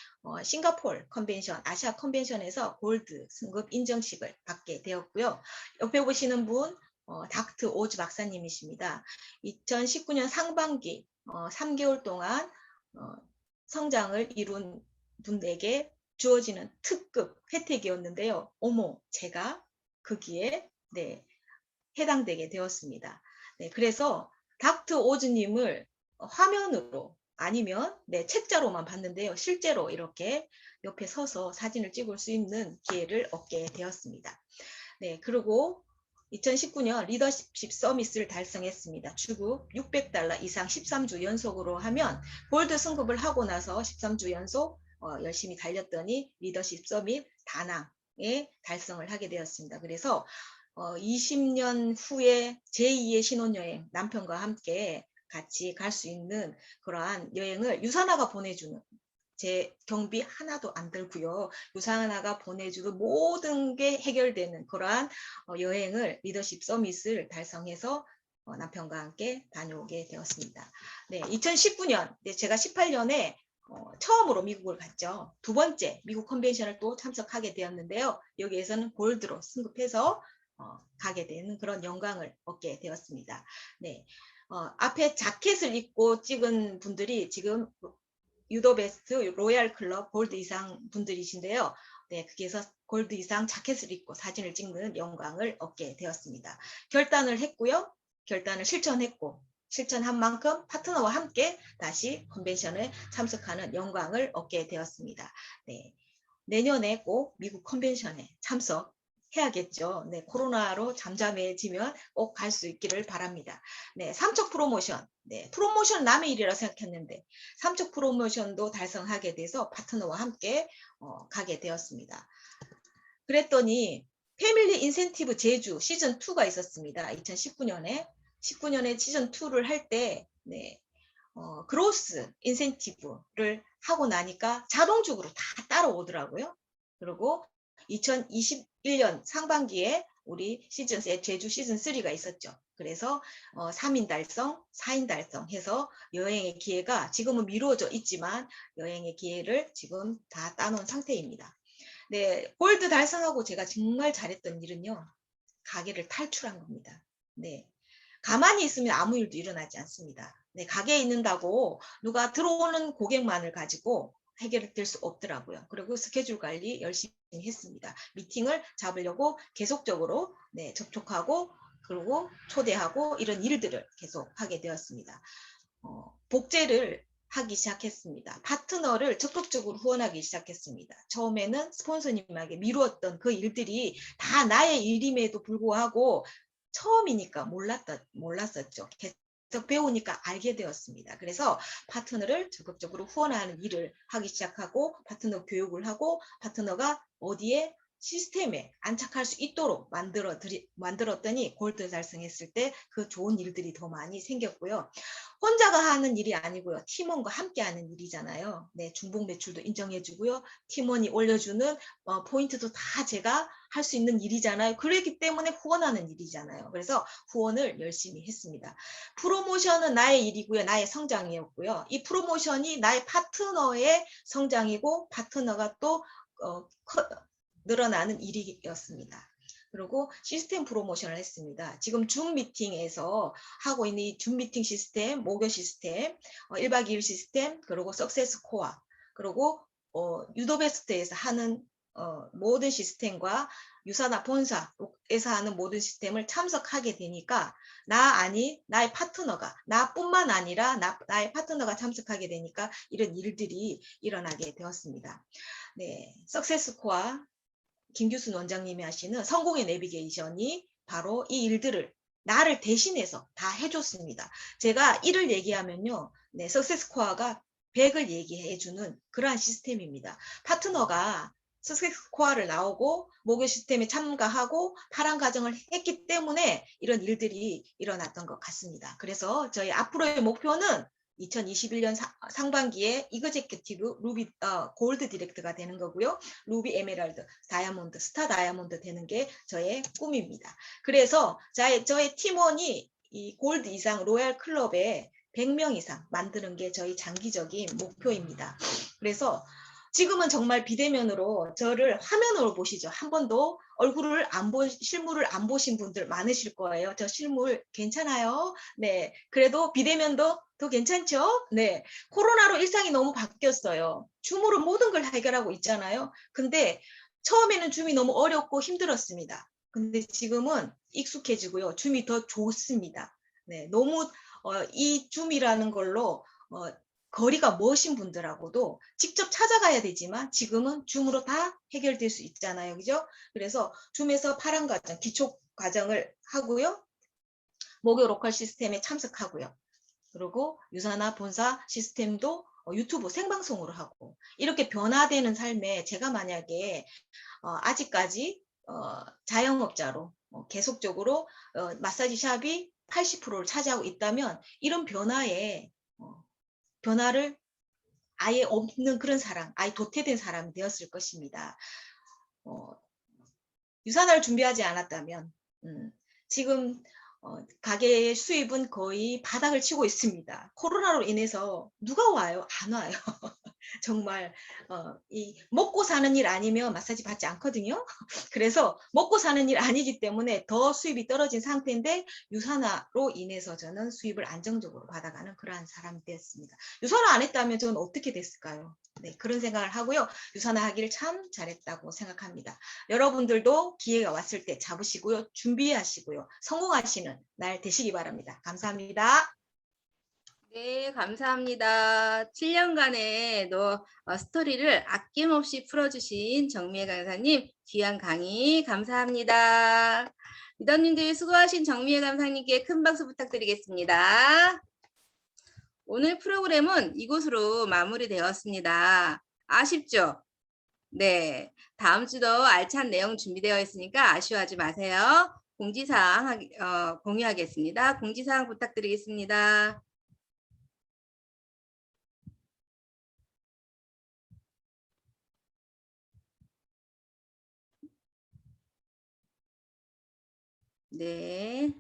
싱가포르 컨벤션, 아시아 컨벤션에서 골드 승급 인정식을 받게 되었고요. 옆에 보시는 분 닥터 오즈 박사님이십니다. 2019년 상반기 3개월 동안 성장을 이룬 분에게 주어지는 특급 혜택이었는데요. 어머, 제가 거기에 해당되게 되었습니다. 그래서 닥터 오즈님을 화면으로 아니면 책자로만 봤는데요. 실제로 이렇게 옆에 서서 사진을 찍을 수 있는 기회를 얻게 되었습니다. 그리고 2019년 리더십 서밋을 달성했습니다. 주급 $600 이상 13주 연속으로 하면 골드 승급을 하고 나서 13주 연속 열심히 달렸더니 리더십 서밋 다낭에 달성을 하게 되었습니다. 그래서 20년 후에 제2의 신혼여행, 남편과 함께 같이 갈 수 있는 그러한 여행을 유산화가 보내주는, 제 경비 하나도 안 들고요. 유산화가 보내주는 모든 게 해결되는 그러한 여행을 리더십 서밋을 달성해서 남편과 함께 다녀오게 되었습니다. 2019년, 제가 18년에 처음으로 미국을 갔죠. 두 번째 미국 컨벤션을 또 참석하게 되었는데요. 여기에서는 골드로 승급해서 가게 되는 그런 영광을 얻게 되었습니다. 앞에 자켓을 입고 찍은 분들이 지금 유도베스트 로얄 클럽 골드 이상 분들이신데요. 거기에서 골드 이상 자켓을 입고 사진을 찍는 영광을 얻게 되었습니다. 결단을 했고요. 결단을 실천했고, 실천한 만큼 파트너와 함께 다시 컨벤션에 참석하는 영광을 얻게 되었습니다. 내년에 꼭 미국 컨벤션에 참석해야겠죠. 코로나로 잠잠해지면 꼭 갈 수 있기를 바랍니다. 삼척 프로모션. 프로모션 남의 일이라 생각했는데 삼척 프로모션도 달성하게 돼서 파트너와 함께 가게 되었습니다. 그랬더니 패밀리 인센티브 제주 시즌2가 있었습니다. 2019년에. 19년에 시즌2를 할 때 그로스 인센티브를 하고 나니까 자동적으로 다 따라오더라고요. 그리고 2021년 상반기에 우리 제주 시즌3가 있었죠. 그래서 3인 달성, 4인 달성 해서 여행의 기회가 지금은 미루어져 있지만 여행의 기회를 지금 다 따놓은 상태입니다. 골드 달성하고 제가 정말 잘했던 일은요. 가게를 탈출한 겁니다. 가만히 있으면 아무 일도 일어나지 않습니다. 가게에 있는다고 누가 들어오는 고객만을 가지고 해결될 수 없더라고요. 그리고 스케줄 관리 열심히 했습니다. 미팅을 잡으려고 계속적으로 접촉하고 그리고 초대하고 이런 일들을 계속 하게 되었습니다. 복제를 하기 시작했습니다. 파트너를 적극적으로 후원하기 시작했습니다. 처음에는 스폰서님에게 미루었던 그 일들이 다 나의 일임에도 불구하고 처음이니까 몰랐었죠. 계속 배우니까 알게 되었습니다. 그래서 파트너를 적극적으로 후원하는 일을 하기 시작하고 파트너 교육을 하고 파트너가 어디에 시스템에 안착할 수 있도록 만들었더니 골드 달성했을 때 그 좋은 일들이 더 많이 생겼고요. 혼자가 하는 일이 아니고요. 팀원과 함께 하는 일이잖아요. 네, 중복 매출도 인정해주고요. 팀원이 올려주는 포인트도 다 제가 할 수 있는 일이잖아요. 그렇기 때문에 후원하는 일이잖아요. 그래서 후원을 열심히 했습니다. 프로모션은 나의 일이고요. 나의 성장이었고요. 이 프로모션이 나의 파트너의 성장이고 파트너가 또 늘어나는 일이었습니다. 그리고 시스템 프로모션을 했습니다. 지금 줌 미팅에서 하고 있는 이 줌 미팅 시스템, 목요 시스템, 1박 2일 시스템, 그리고 석세스 코어, 그리고 유도베스트에서 하는 모든 시스템과 유사나 본사에서 하는 모든 시스템을 참석하게 되니까 나의 파트너가, 나뿐만 아니라 나의 파트너가 참석하게 되니까 이런 일들이 일어나게 되었습니다. 네, 석세스 코어 김규순 원장님이 하시는 성공의 내비게이션이 바로 이 일들을 나를 대신해서 다 해줬습니다. 제가 1을 얘기하면요. 네, 석세스 코어가 100을 얘기해주는 그러한 시스템입니다. 파트너가 석세스 코어를 나오고 목요 시스템에 참가하고 파란 과정을 했기 때문에 이런 일들이 일어났던 것 같습니다. 그래서 저희 앞으로의 목표는 2021년 상반기에 이그제큐티브 루비 골드 디렉트가 되는 거고요. 루비 에메랄드, 다이아몬드, 스타 다이아몬드 되는 게 저의 꿈입니다. 그래서 저의 팀원이 이 골드 이상 로얄 클럽에 100명 이상 만드는 게 저희 장기적인 목표입니다. 그래서 지금은 정말 비대면으로 저를 화면으로 보시죠. 한 번도 얼굴을 실물을 안 보신 분들 많으실 거예요. 저 실물 괜찮아요? 네. 그래도 비대면도 더 괜찮죠? 네. 코로나로 일상이 너무 바뀌었어요. 줌으로 모든 걸 해결하고 있잖아요. 근데 처음에는 줌이 너무 어렵고 힘들었습니다. 근데 지금은 익숙해지고요. 줌이 더 좋습니다. 네. 너무 이 줌이라는 걸로 거리가 먼신 분들하고도 직접 찾아가야 되지만 지금은 줌으로 다 해결될 수 있잖아요. 그죠? 그래서 줌에서 파란 과정, 기초 과정을 하고요. 목요 로컬 시스템에 참석하고요. 그리고 유사나 본사 시스템도 유튜브 생방송으로 하고 이렇게 변화되는 삶에 제가 만약에 아직까지 자영업자로 계속적으로 마사지 샵이 80%를 차지하고 있다면 이런 변화를 아예 없는 그런 사람, 아예 도태된 사람이 되었을 것입니다. 유산화를 준비하지 않았다면 지금 가게의 수입은 거의 바닥을 치고 있습니다. 코로나로 인해서 누가 와요? 안 와요. 정말 이 먹고 사는 일 아니면 마사지 받지 않거든요. 그래서 먹고 사는 일 아니기 때문에 더 수입이 떨어진 상태인데 유산화로 인해서 저는 수입을 안정적으로 받아가는 그러한 사람이 되었습니다. 유산화 안 했다면 저는 어떻게 됐을까요? 네, 그런 생각을 하고요. 유산화 하기를 참 잘했다고 생각합니다. 여러분들도 기회가 왔을 때 잡으시고요. 준비하시고요. 성공하시는 날 되시기 바랍니다. 감사합니다. 네, 감사합니다. 7년간의 스토리를 아낌없이 풀어주신 정미애 강사님, 귀한 강의 감사합니다. 리더님들 수고하신 정미애 강사님께 큰 박수 부탁드리겠습니다. 오늘 프로그램은 이곳으로 마무리되었습니다. 아쉽죠? 네, 다음 주도 알찬 내용 준비되어 있으니까 아쉬워하지 마세요. 공지사항 공유하겠습니다. 공지사항 부탁드리겠습니다. 네.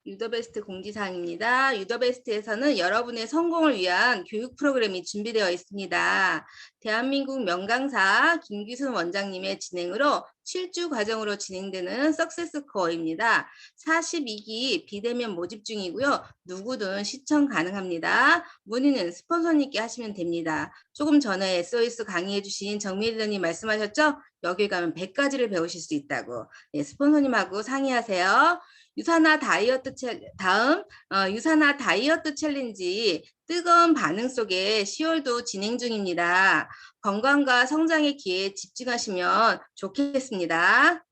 유더베스트 공지사항입니다. 유더베스트에서는 여러분의 성공을 위한 교육 프로그램이 준비되어 있습니다. 대한민국 명강사 김규순 원장님의 진행으로 7주 과정으로 진행되는 석세스 코어입니다. 42기 비대면 모집 중이고요. 누구든 시청 가능합니다. 문의는 스폰서님께 하시면 됩니다. 조금 전에 SOS 강의해주신 정미애 리더님 말씀하셨죠? 여기 가면 100가지를 배우실 수 있다고. 네, 스폰서님하고 상의하세요. 유산화 다이어트 유산화 다이어트 챌린지 뜨거운 반응 속에 10월도 진행 중입니다. 건강과 성장의 기회에 집중하시면 좋겠습니다.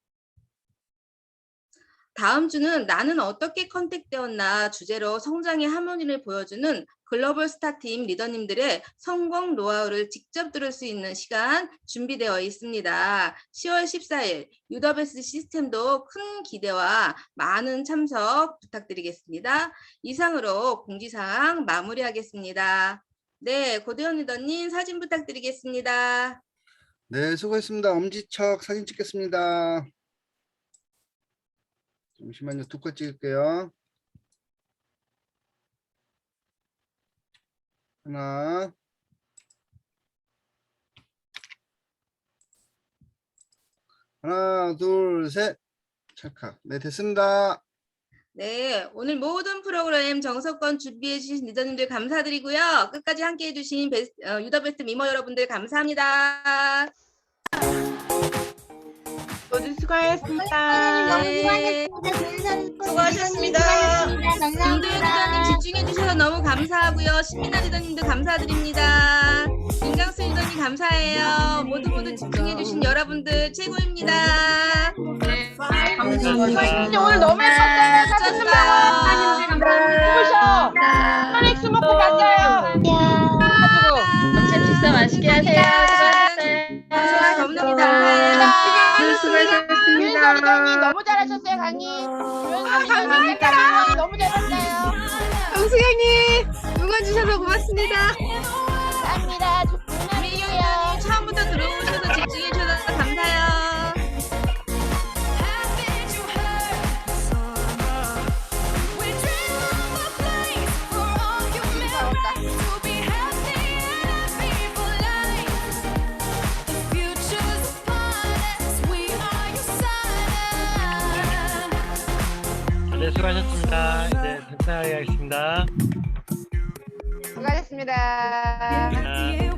다음 주는 나는 어떻게 컨택되었나 주제로 성장의 하모니를 보여주는 글로벌 스타팀 리더님들의 성공 노하우를 직접 들을 수 있는 시간 준비되어 있습니다. 10월 14일 UWS 시스템도 큰 기대와 많은 참석 부탁드리겠습니다. 이상으로 공지사항 마무리하겠습니다. 네, 고대현 리더님 사진 부탁드리겠습니다. 네, 수고했습니다. 엄지척 사진 찍겠습니다. 잠시만요. 두 컷 찍을게요. 하나, 둘, 셋. 찰칵. 네, 됐습니다. 네, 오늘 모든 프로그램 정석권 준비해 주신 리더님들 감사드리고요. 끝까지 함께 해주신 유더베스트 미모 여러분들 감사합니다. 모두 수고하셨습니다. 네. 수고하셨습니다. 김도현 리더님 집중해 주셔서 너무 감사하고요. 신민아 리더님도 감사드립니다. 김강수 리더님 감사해요. 모두 집중해 주신 여러분들 최고입니다. 선생님 오늘 너무 예뻤어요. 사진 좀 보셔. 소닉스 먹고 갔어요. 점심 식사 맛있게 하세요. 수고하셨어요. 너무너무 감사해요. 유은서 리더님 너무 잘하셨어요. 강의. 유은서 리더님 강의 너무 잘했어요. 정수경님 응원주셔서 고맙습니다. 감사합니다. 좋은 하루 되세요. 처음부터 들어오셔서 집중해 주셔서 감사해요. 네, 수고하셨습니다. 이제 퇴근하겠습니다. 수고하셨습니다. 네.